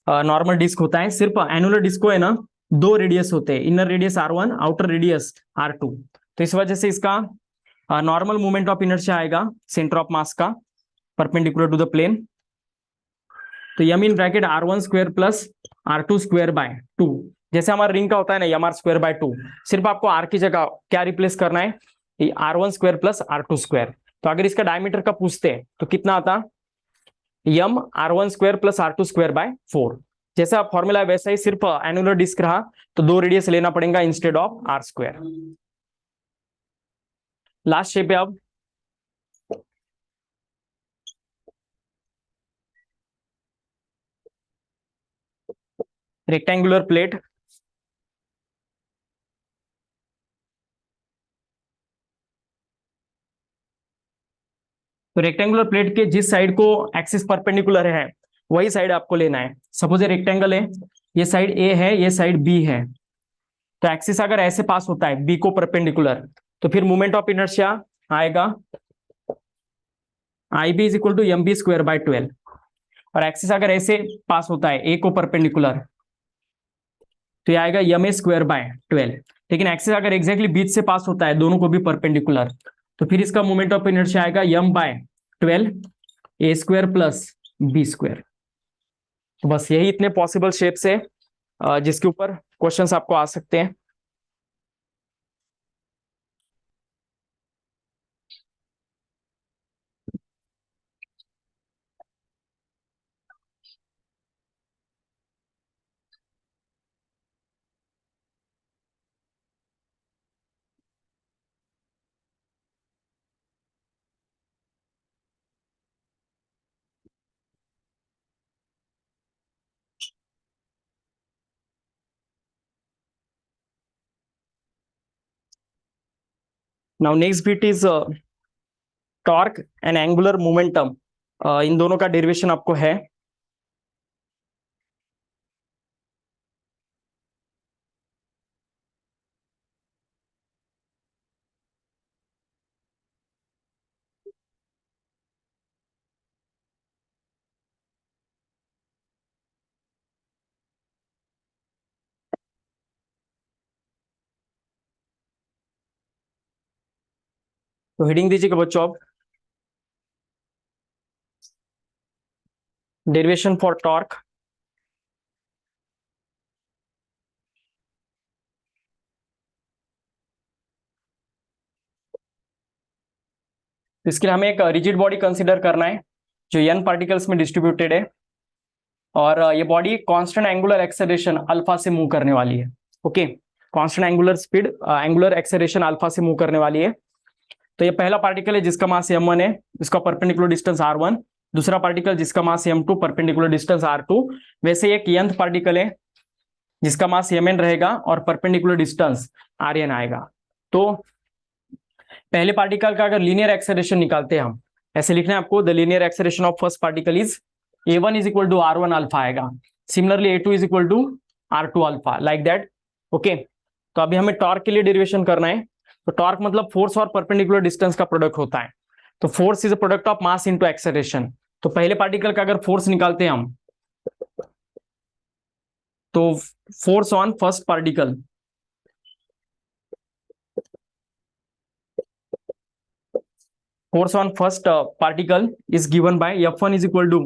नॉर्मल डिस्क होता है, सिर्फ एन्युलर डिस्क को है ना 2 रेडियस होते हैं, inner radius R1, outer radius R2। तो इस वजह से इसका नॉर्मल मोमेंट ऑफ इनर्शिया आएगा सेंटर ऑफ मास का परपेंडिकुलर टू द प्लेन। तो M in bracket R1 square plus R2 square by 2, जैसे हमारा रिंग का होता है ना यम आर स्क्वायर बाय 2, सिर्फ आपको आर की जगह क्या रिप्लेस करना है, R1 square plus R2 square. तो अगर इसका डायमीटर का पूछते हैं तो कितना आता, यम R1 square plus R2 square by 4। जैसा फॉर्मूला है वैसा ही, सिर्फ एनुलर डिस्क रहा तो 2 रेडियस लेना पड़ेगा instead of R square. Last shape है अब रेक्टेंगुलर प्लेट। तो रेक्टेंगुलर प्लेट के जिस साइड को एक्सिस परपेंडिकुलर है वही साइड आपको लेना है। सपोज ये रेक्टेंगल है, ये साइड ए है, ये साइड बी है। तो एक्सिस अगर ऐसे पास होता है बी को परपेंडिकुलर तो फिर मोमेंट ऑफ इनर्शिया आएगा I B is equal to M B square by 12। और एक्सिस अगर ऐसे पास होता है ए को परपेंडिकुलर तो ये आएगा एम ए स्क्वायर बाय 12। लेकिन एक्सिस अगर एग्जैक्टली बीच से पास होता है दोनों को भी परपेंडिकुलर तो फिर इसका मोमेंट ऑफ इनर्शिया आएगा एम बाय 12 ए स्क्वायर प्लस बी स्क्वायर। तो बस यही इतने पॉसिबल शेप्स है जिसके ऊपर क्वेश्चंस आपको आ सकते हैं। Now next bit is torque and angular momentum. इन दोनों का डेरिवेशन आपको है। तो हेडिंग दीजिएगा बच्चों आप, डेरिवेशन फॉर टॉर्क। इसके लिए हमें एक रिजिड बॉडी कंसीडर करना है जो n पार्टिकल्स में डिस्ट्रीब्यूटेड है, और ये body constant angular acceleration alpha से मूव करने वाली है। Okay, constant angular speed angular acceleration alpha से मूव करने वाली है। तो ये पहला पार्टिकल है जिसका मास m1 है, इसका परपेंडिकुलर डिस्टेंस r1। दूसरा पार्टिकल जिसका मास m2, परपेंडिकुलर डिस्टेंस r2। वैसे एक nth पार्टिकल है जिसका मास mn रहेगा और परपेंडिकुलर डिस्टेंस rn आएगा। तो पहले पार्टिकल का अगर लीनियर एक्सेलरेशन निकालते हैं हम, ऐसे लिखना है आपको, the linear acceleration of first particle is a1 is equal to r1 alpha आएगा, similarly a2 is equal to r2 alpha, like that. Okay, तो अभी हमें टॉर्क के लिए डेरिवेशन करना है। तो टॉर्क मतलब फोर्स और परपेंडिकुलर डिस्टेंस का प्रोडक्ट होता है। तो force is a product of mass into acceleration. तो पहले पार्टिकल का अगर फोर्स निकालते हैं हम, तो force on first particle, force on first particle is given by F1 is equal to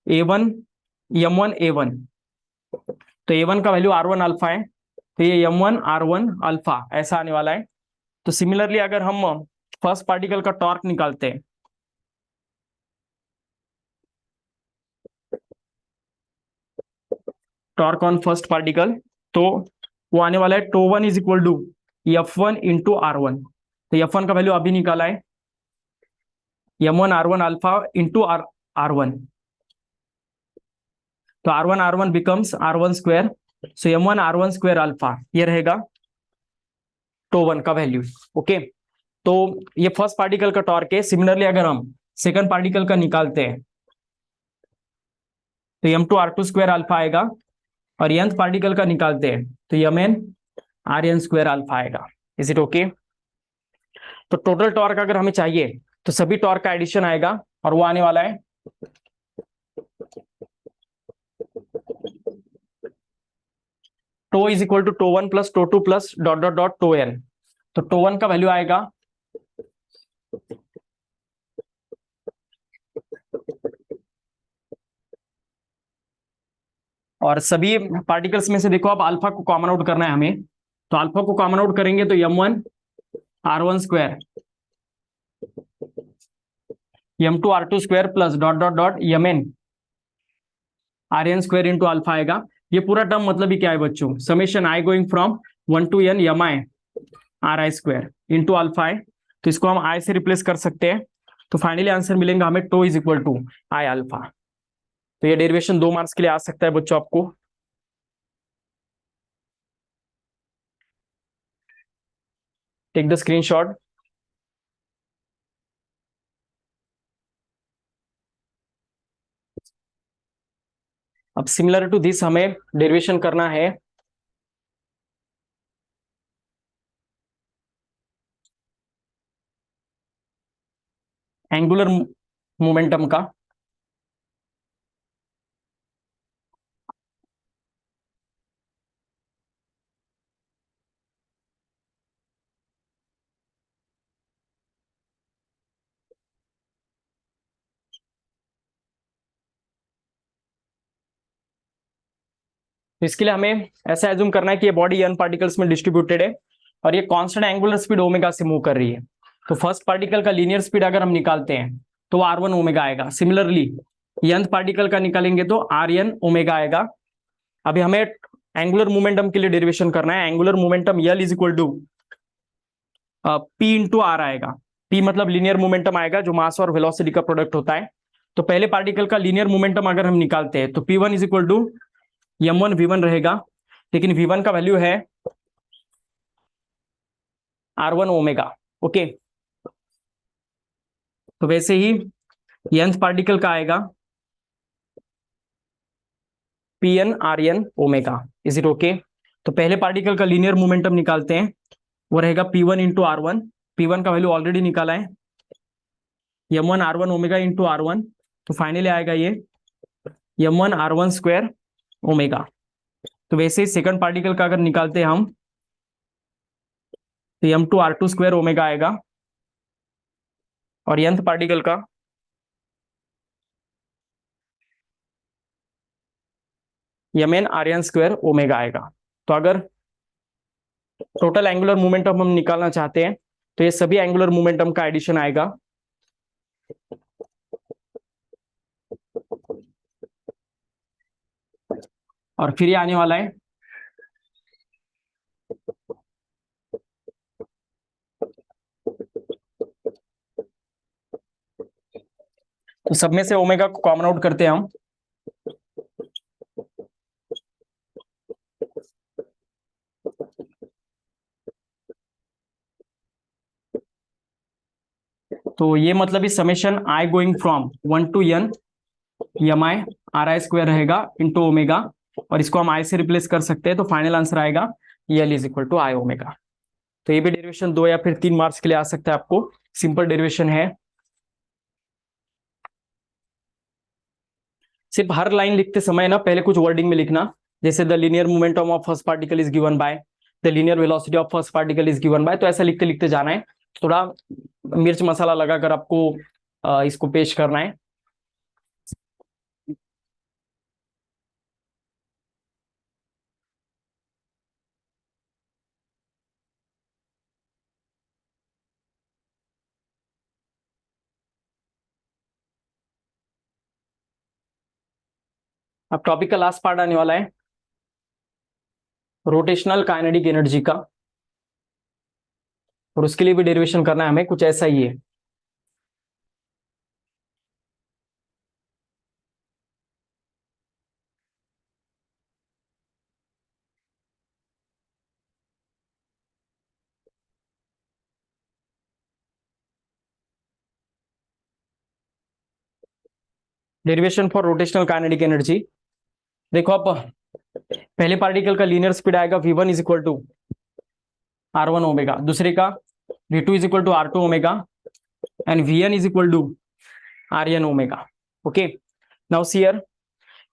A1 M1 A1। तो A1 का वैल्यू R1 अल्फा है, तो ये M1 R1 अल्फा ऐसा आने वाला है। तो सिमिलरली अगर हम फर्स्ट पार्टिकल का टॉर्क निकालते हैं, टॉर्क ऑन फर्स्ट पार्टिकल, तो वो आने वाला है tau one is equal to F1 into R1। तो F1 का वैल्यू अभी निकाला है, M1 R1 alpha into R1। तो R1 बिकम्स R1 स्क्वायर, सो M1 R1 स्क्वायर अल्फा, ये रहेगा टो वन का वैल्यू। ओके, तो ये फर्स्ट पार्टिकल का टॉर्क है। सिमिलरली अगर हम सेकंड पार्टिकल का निकालते हैं तो M2 R2 स्क्वायर अल्फा आएगा, और nth पार्टिकल का निकालते हैं तो Mn Rn स्क्वायर अल्फा आएगा। Is it okay? तो टोटल टॉर्क अगर हमें चाहिए तो सभी टॉर्क का एडिशन आएगा, और वो आने वाला है tau is equal to tau one plus tau two plus dot dot dot tau N. तो टो वन का वैल्यू आएगा और सभी पार्टिकल्स में से देखो अब अल्फा को कॉमन आउट करना है हमें, तो अल्फा को कॉमन आउट करेंगे तो M1 R1 square M2 R2 square plus dot dot dot Mn Rn square into alpha आएगा। ये पूरा टर्म मतलब ही क्या है बच्चों, summation I going from 1 to n Mi Ri square into alpha है, तो इसको हम आई से रिप्लेस कर सकते हैं। तो फाइनली आंसर मिलेगा हमें tau is equal to I alpha. तो ये डेरिवेशन 2 मार्क्स के लिए आ सकता है बच्चों आपको। Take the screenshot. अब सिमिलर टू दिस हमें डेरिवेशन करना है एंगुलर मोमेंटम का। तो इसके लिए हमें ऐसा एज्यूम करना है कि ये बॉडी n पार्टिकल्स में डिस्ट्रीब्यूटेड है और ये कांस्टेंट एंगुलर स्पीड ओमेगा से मूव कर रही है। तो फर्स्ट पार्टिकल का लीनियर स्पीड अगर हम निकालते हैं तो R1 ओमेगा आएगा। सिमिलरली nth पार्टिकल का निकालेंगे तो Rn ओमेगा आएगा। अभी हमें एंगुलर मोमेंटम के लिए डेरिवेशन करना है। Angular momentum L is equal to P into R आएगा। P मतलब लीनियर मोमेंटम आएगा जो मास और वेलोसिटी का प्रोडक्ट होता है। तो पहले पार्टिकल का लीनियर मोमेंटम अगर हम निकालते हैं तो P1 is equal to M1 V1 रहेगा, लेकिन V1 का वैल्यू है R1 ओमेगा। ओके, तो वैसे ही nth पार्टिकल का आएगा Pn Rn omega. Is it okay? तो पहले पार्टिकल का लीनियर मोमेंटम निकालते हैं, वो रहेगा P1 इंटू R1। P1 का वैल्यू ऑलरेडी निकाला है, M1 R1 omega into R1। तो फाइनली आएगा ये M1 R1 स्क्वायर ओमेगा। तो वैसे ही सेकंड पार्टिकल का अगर निकालते हैं हम तो M2 R2 स्क्वायर ओमेगा आएगा, और nth पार्टिकल का Mn Rn स्क्वायर ओमेगा आएगा। तो अगर टोटल एंगुलर मोमेंटम हम निकालना चाहते हैं तो ये सभी एंगुलर मोमेंटम का एडिशन आएगा, और फिर ये आने वाला है तो सब में से ओमेगा को कॉमन आउट करते हैं हम, तो ये मतलब इस summation I going from 1 to n Mi Ri square रहेगा इंटू ओमेगा, और इसको हम आई से रिप्लेस कर सकते हैं। तो फाइनल आंसर आएगा L is equal to I omega. तो ये भी डेरिवेशन 2 या फिर 3 मार्क्स के लिए आ सकता है आपको। सिंपल डेरिवेशन है। सिर्फ हर लाइन लिखते समय ना पहले कुछ वर्डिंग में लिखना जैसे the linear momentum of first particle is given by the linear velocity of first particle is given by, तो ऐसा लिखते लिखते जाना है, थोड़ा मिर्च मसाला लगाकर आपको इसको पेश करना है। अब टॉपिक का लास्ट पार्ट आने वाला है, रोटेशनल काइनेटिक एनर्जी का, और उसके लिए भी डेरिवेशन करना है हमें, कुछ ऐसा ही है। Derivation for rotational kinetic energy, देखो आप, पहले पार्टिकल का लीनियर स्पीड आएगा v1 is equal to r1 omega, दूसरे का v2 is equal to r2 omega, and vn is equal to rn omega. Okay, now sir,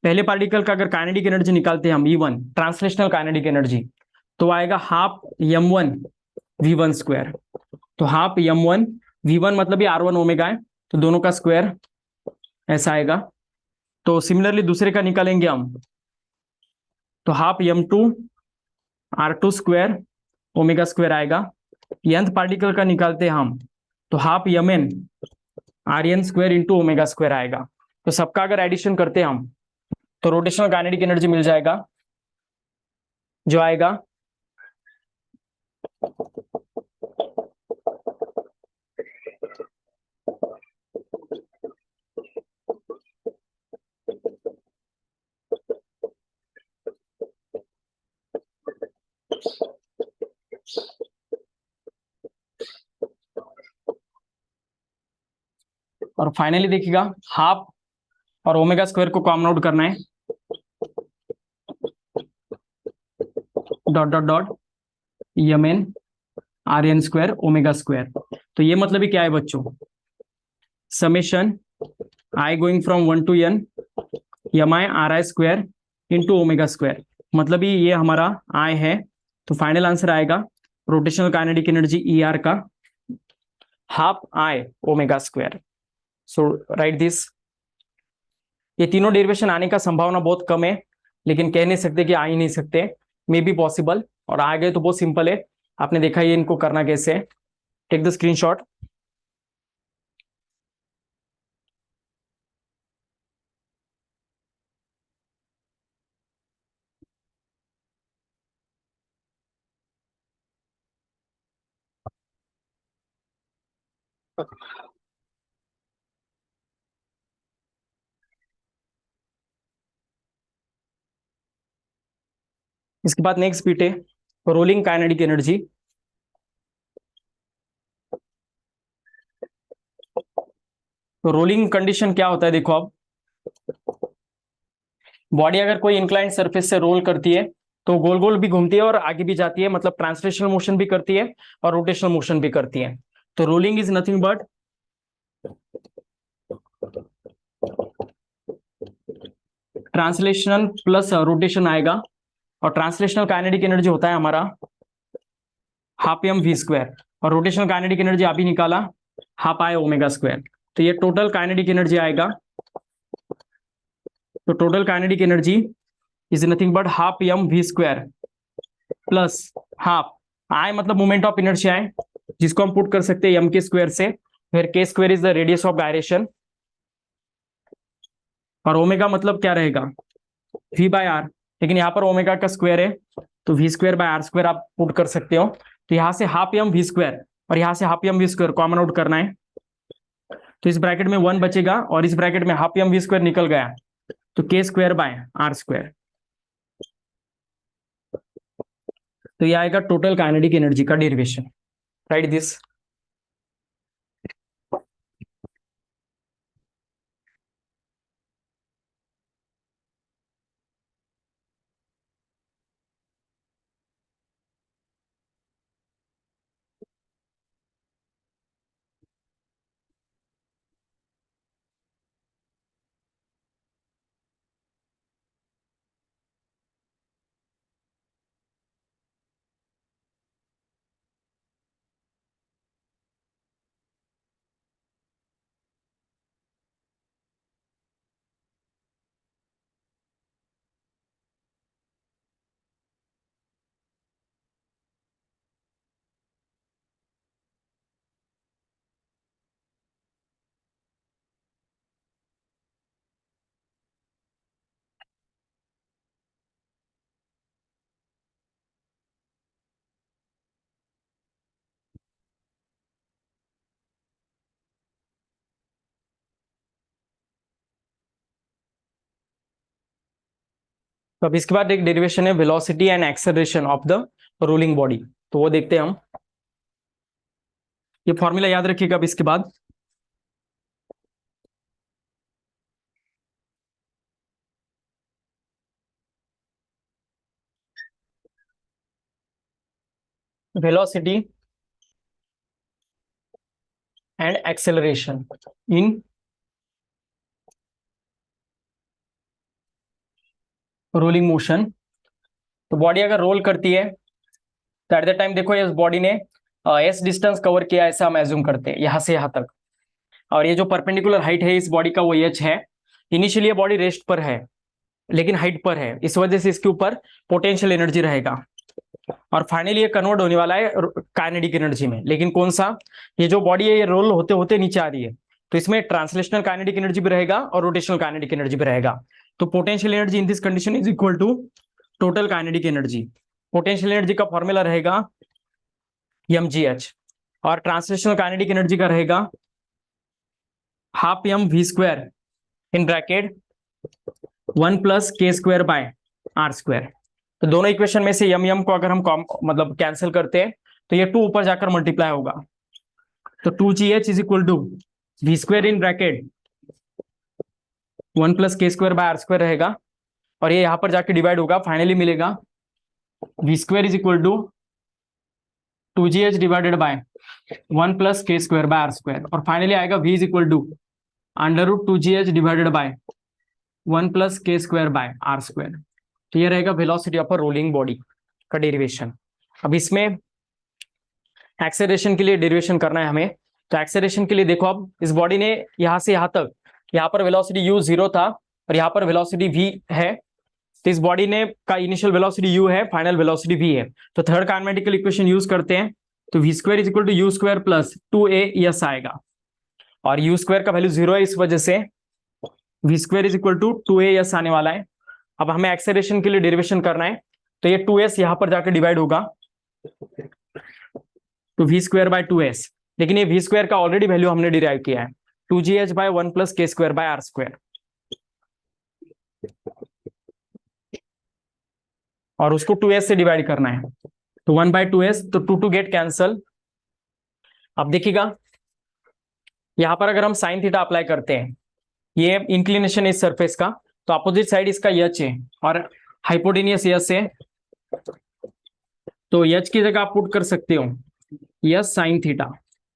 पहले पार्टिकल का अगर काइनेटिक एनर्जी निकालते हैं हम E1 ट्रांसलेशनल काइनेटिक एनर्जी, तो आएगा हाफ m1 v1 स्क्वायर। तो हाफ m1 v1 मतलब ये r1 ओमेगा है, तो दोनों का स्क्वायर ऐसा आएगा। तो सिमिलरली दूसरे का निकालेंगे हम, तो half m2 r2 square omega square आएगा। nth पार्टिकल का निकालते हैं हम, तो half mn rn square into omega square आएगा। तो सबका अगर एडिशन करते हैं हम, तो रोटेशनल काइनेटिक एनर्जी मिल जाएगा, जो आएगा और फाइनली देखिएगा हाफ और ओमेगा स्क्वायर को कॉमन आउट करना है, dot dot dot mn rn square omega square. तो ये मतलब ही क्या है बच्चों, summation I going from 1 to n mi ri square into omega square, मतलब ही ये हमारा आई है। तो फाइनल आंसर आएगा rotational kinetic energy E R का half I omega square. So write this. ये तीनों डेरिवेशन आने का संभावना बहुत कम है, लेकिन कह नहीं सकते कि आ ही नहीं सकते, मे बी पॉसिबल, और आ गए तो बहुत सिंपल है, आपने देखा ये इनको करना कैसे है। Take the screenshot. इसके बाद नेक्स्ट बीट है रोलिंग काइनेटिक एनर्जी। तो रोलिंग कंडीशन क्या होता है, देखो अब, बॉडी अगर कोई इंक्लाइंड सरफेस से रोल करती है, तो गोल गोल भी घूमती है और आगे भी जाती है, मतलब ट्रांसलेशनल मोशन भी करती है और रोटेशनल मोशन भी करती है। तो rolling is nothing but translational plus rotation आएगा, और ट्रांसलेशनल काइनेटिक एनर्जी होता है हमारा हाफ एम वी स्क्वायर, और रोटेशनल काइनेटिक एनर्जी अभी निकाला हाफ आई ओमेगा स्क्वायर। तो ये टोटल काइनेटिक एनर्जी आएगा, तो total kinetic energy is nothing but half M V square plus half I मतलब मोमेंट ऑफ इनर्शिया है, जिसको हम पुट कर सकते हैं एम के स्क्वायर से, फिर के square is the radius of direction, और ओमेगा मतलब क्या रहेगा वी बाय आर, लेकिन यहाँ पर ओमेगा का स्क्वायर है, तो V square by R square आप पुट कर सकते हो। तो यहाँ से हाफ एम वी स्क्वायर और यहाँ से half M V square common out करना है, तो इस ब्रैकेट में 1 बचेगा और इस ब्रैकेट में हाफ एम वी स्क्वायर निकल गया, तो के स्क्वायर बाय आर स्क्वायर। तो ये आएगा टोटल काइनेटिक एनर्जी का डेरिवेशन। Right this. तो अब इसके बाद एक डेरिवेशन है velocity and acceleration of the rolling body, तो वो देखते हैं हम। ये फॉर्मूला याद रखिएगा अब इसके बाद। Velocity and acceleration in rolling motion. तो बॉडी अगर रोल करती है तो एट द टाइम देखो इस बॉडी ने एस डिस्टेंस कवर किया, ऐसा हम एज्यूम करते हैं यहां से यहां तक, और ये जो परपेंडिकुलर हाइट है इस बॉडी का वो एच है। इनिशियली ये बॉडी रेस्ट पर है लेकिन हाइट पर है, इस वजह से इसके ऊपर पोटेंशियल एनर्जी रहेगा, और फाइनली ये कन्वर्ट होने वाला है काइनेटिक एनर्जी में। लेकिन कौन सा, ये जो बॉडी है ये रोल होते होते नीचे आ रही है, तो इसमें ट्रांसलेशनल काइनेटिक एनर्जी भी रहेगा और रोटेशनल काइनेटिक एनर्जी भी रहेगा। तो potential energy in this condition is equal to total kinetic energy. Potential energy का फॉर्मूला रहेगा mgh, और ट्रांसलेशनल काइनेटिक एनर्जी का रहेगा half M V square in bracket 1 plus K square by R square. तो दोनों इक्वेशन में से यम को अगर हम मतलब कैंसिल करते हैं तो ये 2 ऊपर जाकर मल्टीप्लाई होगा, तो 2gh is equal to V square in bracket 1 plus K square by R square रहेगा, और ये यहां पर जाके डिवाइड होगा, फाइनली मिलेगा V square is equal to 2gh divided by 1 plus K square by R square, और फाइनली आएगा v is equal to under root 2gh divided by 1 plus K square by R square. तो ये रहेगा velocity of a rolling body का derivation. अब इसमें acceleration के लिए डेरिवेशन करना है हमें। तो एक्सेलरेशन के लिए देखो, अब इस बॉडी ने यहां से यहां तक, यहां पर वेलोसिटी u 0 था और यहां पर वेलोसिटी v है, तो इस बॉडी ने का इनिशियल वेलोसिटी u है, फाइनल वेलोसिटी v है। तो थर्ड काइनेमेटिकल इक्वेशन यूज करते हैं, तो v square is equal to U square plus 2a आएगा, और u स्क्वायर का वैल्यू 0 है, इस वजह से v square is equal to 2a आने वाला है। अब हमें एक्सेलरेशन के लिए डेरिवेशन करना है, तो ये 2s यहां पर जाकर डिवाइड होगा, तो v स्क्वायर बाय 2s, लेकिन ये v स्क्वायर का ऑलरेडी वैल्यू हमने डिराइव किया है 2gh bye 1 plus K square by R square, और उसको 2s से डिवाइड करना है, तो 1 बाय 2s, तो 2 गेट कैंसल। अब देखिएगा यहां पर अगर हम साइन थीटा अप्लाई करते हैं, ये इंक्लिनेशन है इस सरफेस का, तो अपोजिट साइड इसका एच है और हाइपोटेनियस एच है, तो एच की जगह आप पुट कर सकते हो यस साइन थीटा,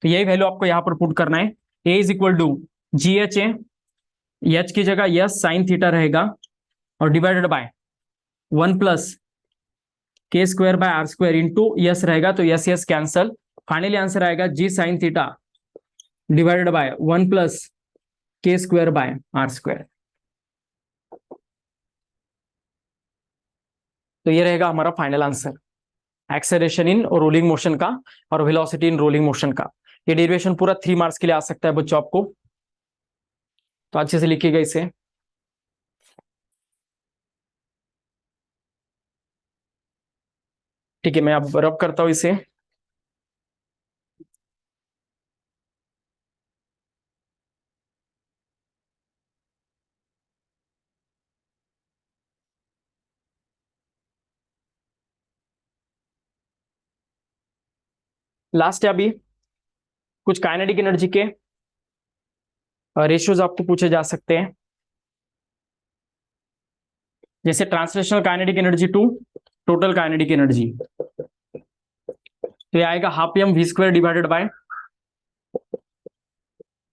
तो यही वैल्यू आपको यहां पर पुट करना है। A is equal to G H है, एच की जगह यस साइन थीटा रहेगा और divided by 1 plus K square by R square into S रहेगा, तो S S cancel, finally answer आएगा G sine theta divided by 1 plus K square by R square. तो ये रहेगा हमारा final answer acceleration in rolling motion का और velocity इन rolling motion का। ये डेरिवेशन पूरा 3 मार्क्स के लिए आ सकता है बच्चों आपको, तो अच्छे से लिखिएगा इसे। ठीक है, मैं अब रब करता हूं इसे। लास्ट है अभी कुछ काइनेटिक एनर्जी के रेशियोज आपको पूछे जा सकते हैं, जैसे translational kinetic energy to total kinetic energy, तो ये आएगा half M V square divided by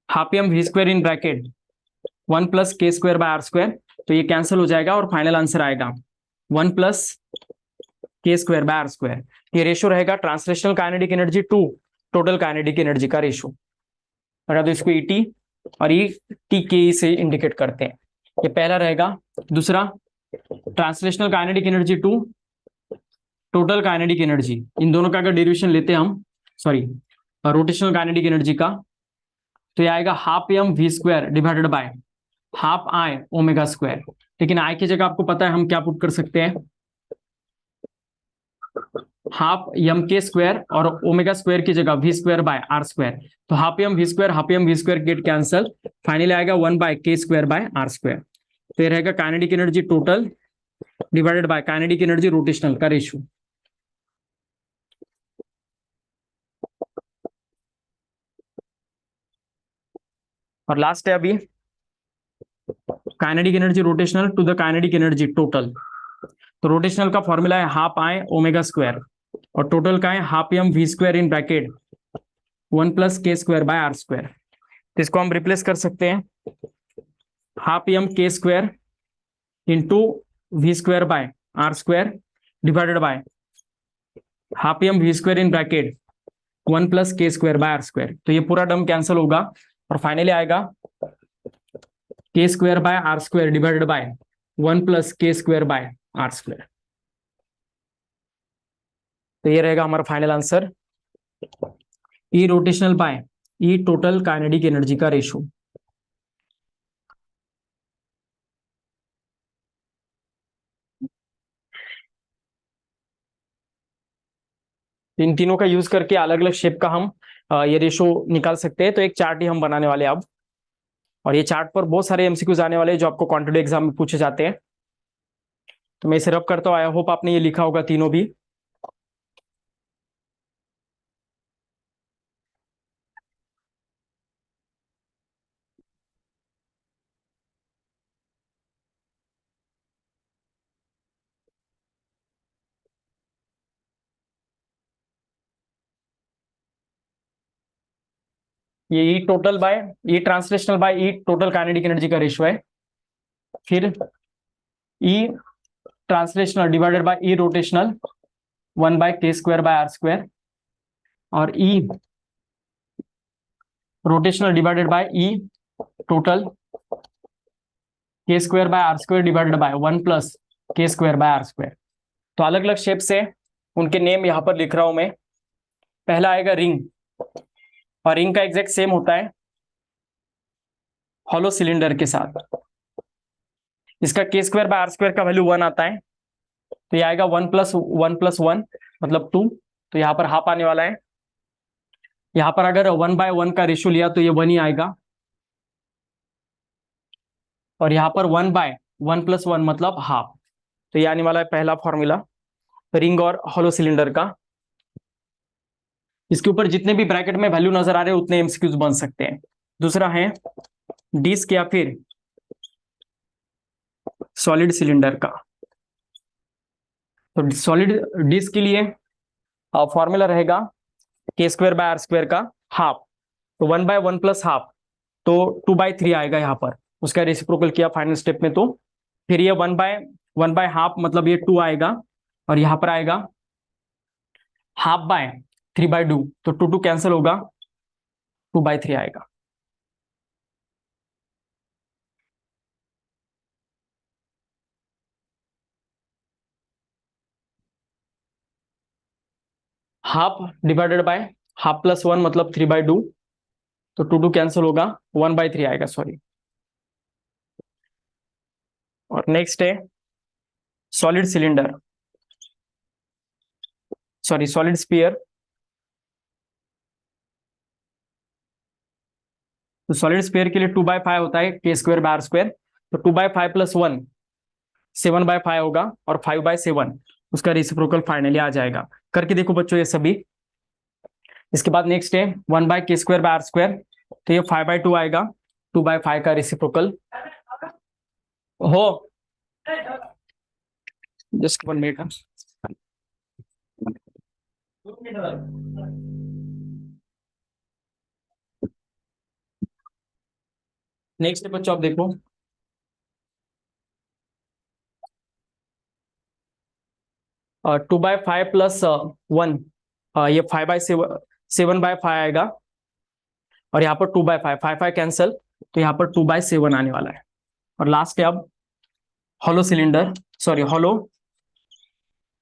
half M V square in bracket 1 plus K square by R square, तो ये कैंसिल हो जाएगा और फाइनल आंसर आएगा 1 plus K square by R square. ये रेशियो रहेगा translational kinetic energy to total kinetic energy का ratio, अगर तो इसको ईटी और ई टी के से इंडिकेट करते हैं, ये पहला रहेगा। दूसरा translational kinetic energy to total kinetic energy, इन दोनों का अगर डेरिवेशन लेते हैं हम, सॉरी रोटेशनल काइनेटिक एनर्जी का, तो ये आएगा half M V square divided by half I omega square, लेकिन आई की जगह आपको पता है हम क्या पुट कर सकते हैं, हाफ एम के स्क्वायर, और ओमेगा स्क्वायर की जगह V square by R square, तो half M V square get cancel, finally आएगा 1 बाय के स्क्वायर बाय आर स्क्वायर। तो ये रहेगा kinetic energy total divided by kinetic energy rotational का रेशियो। और लास्ट है अभी kinetic energy rotational to the kinetic energy total. तो रोटेशनल का फॉर्मूला है हाफ आई ओमेगा स्क्वायर और टोटल का है half M V square in bracket 1 + k² by R square. तो इसको हम रिप्लेस कर सकते हैं half M K square into V square by R square divided by half M V square in bracket 1 + k² by R square. तो ये पूरा term cancel होगा और फाइनली आएगा k² by R square divided by 1 + k² by R square. तो ये रहेगा हमारा final answer, E rotational by E total kinetic energy का रेशियो। इन तीनों का यूज करके अलग अलग शेप का हम ये रेशियो निकाल सकते हैं। तो एक चार्ट ही हम बनाने वाले हैं अब, और ये चार्ट पर बहुत सारे एमसीक्यूज आने वाले हैं जो आपको क्वांटिटी एग्जाम में पूछे जाते हैं। तो मैं इसे रब करता हूँ, आई होप आपने ये लिखा होगा तीनों भी। ये E total by E translational by E total kinetic energy का रेशियो है। फिर E translational divided by E rotational 1/k² by R square, और E rotational divided by E total k² by R square divided by 1 + k² by R square. तो अलग अलग shape से उनके name यहां पर लिख रहा हूं मैं। पहला आएगा रिंग, और रिंग का एग्जैक्ट सेम होता है हॉलो सिलेंडर के साथ। इसका k² बाय आर स्क्वायर का वैल्यू 1 आता है, तो ये आएगा 1 + 1 मतलब 2। तो यहाँ पर हाफ आने वाला है। यहाँ पर अगर 1/1 का रेशियो लिया तो ये 1 ही आएगा, और यहाँ पर 1/1 + 1 मतलब हाफ। तो ये आने वाला है पहला फॉर्मूला रिंग और हॉलो सिलेंडर का। इसके ऊपर जितने भी ब्रैकेट में वैल्यू नजर आ रहे हैं उतने एमसीक्यूज बन सकते हैं। दूसरा है डिस्क या फिर सॉलिड सिलेंडर का। तो सॉलिड डिस्क के लिए फॉर्मूला रहेगा k² बाय आर स्क्वायर का हाफ, तो 1/1 + हाफ, तो 2/3 आएगा यहाँ पर। उसका रेसिप्रोकल किया फाइनल स्टेप में, तो फिर ये 1/1/हाफ मतलब ये 2 आएगा, और यहाँ पर आएगा ½/3/2, तो 2 कैंसिल होगा, 2/3 आएगा। हाफ डिवाइडेड बाय ½ + 1 मतलब 3/2, तो 2 कैंसिल होगा, 1/3 आएगा, सॉरी। और नेक्स्ट है solid cylinder, sorry solid sphere. तो सॉलिड स्फीयर के लिए 2/5 होता है k² बाय आर स्क्वायर, तो 2/5 + 1 7/5 होगा, और 5/7 उसका रेसिप्रोकल फाइनली आ जाएगा। करके देखो बच्चों ये सभी। इसके बाद नेक्स्ट है 1/k² बाय आर स्क्वायर, तो ये 5/2 आएगा, 2/5 का रेसिप्रोकल हो। Just 1 minute. नेक्स्ट है बच्चों, आप देखो 2/5 + 1, ये 7/5 आएगा, और यहाँ पर 2/5 5/5 कैंसल, तो यहाँ पर 2/7 आने वाला है। और लास्ट है अब hollow cylinder, sorry hollow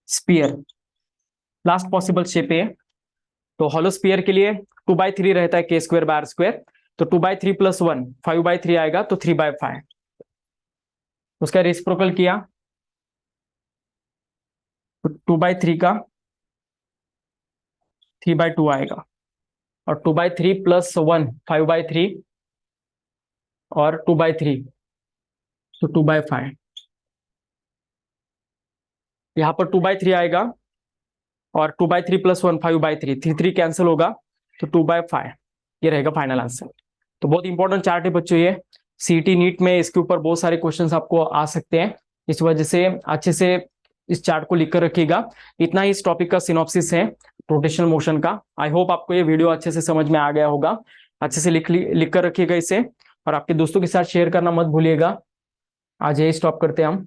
sphere, last possible shape है। तो हॉलो स्पीयर के लिए 2/3 रहता है k² बाय आर स्क्वायर, तो 2/3 + 1 5/3 आएगा, तो 3/5 उसका रेसिप्रोकल किया, तो 2/3 का 3/2 आएगा, और 2/3 + 1 5/3, और 2/3 तो 2/5। यहाँ पर 2/3 आएगा और 2/3 + 1 5/3, 3 कैंसिल होगा तो 2/5 ये रहेगा फाइनल आंसर। तो बहुत इंपॉर्टेंट चार्ट है बच्चों ये, सीईटी नीट में इसके ऊपर बहुत सारे क्वेश्चंस आपको आ सकते हैं, इस वजह से अच्छे से इस चार्ट को लिख कर रखिएगा। इतना ही इस टॉपिक का सिनॉप्सिस है रोटेशनल मोशन का। आई होप आपको ये वीडियो अच्छे से समझ में आ गया होगा। अच्छे से लिख कर रखिएगा इसे और आपके दोस्तों के साथ शेयर करना मत भूलिएगा। आज यही स्टॉप करते हैं हम।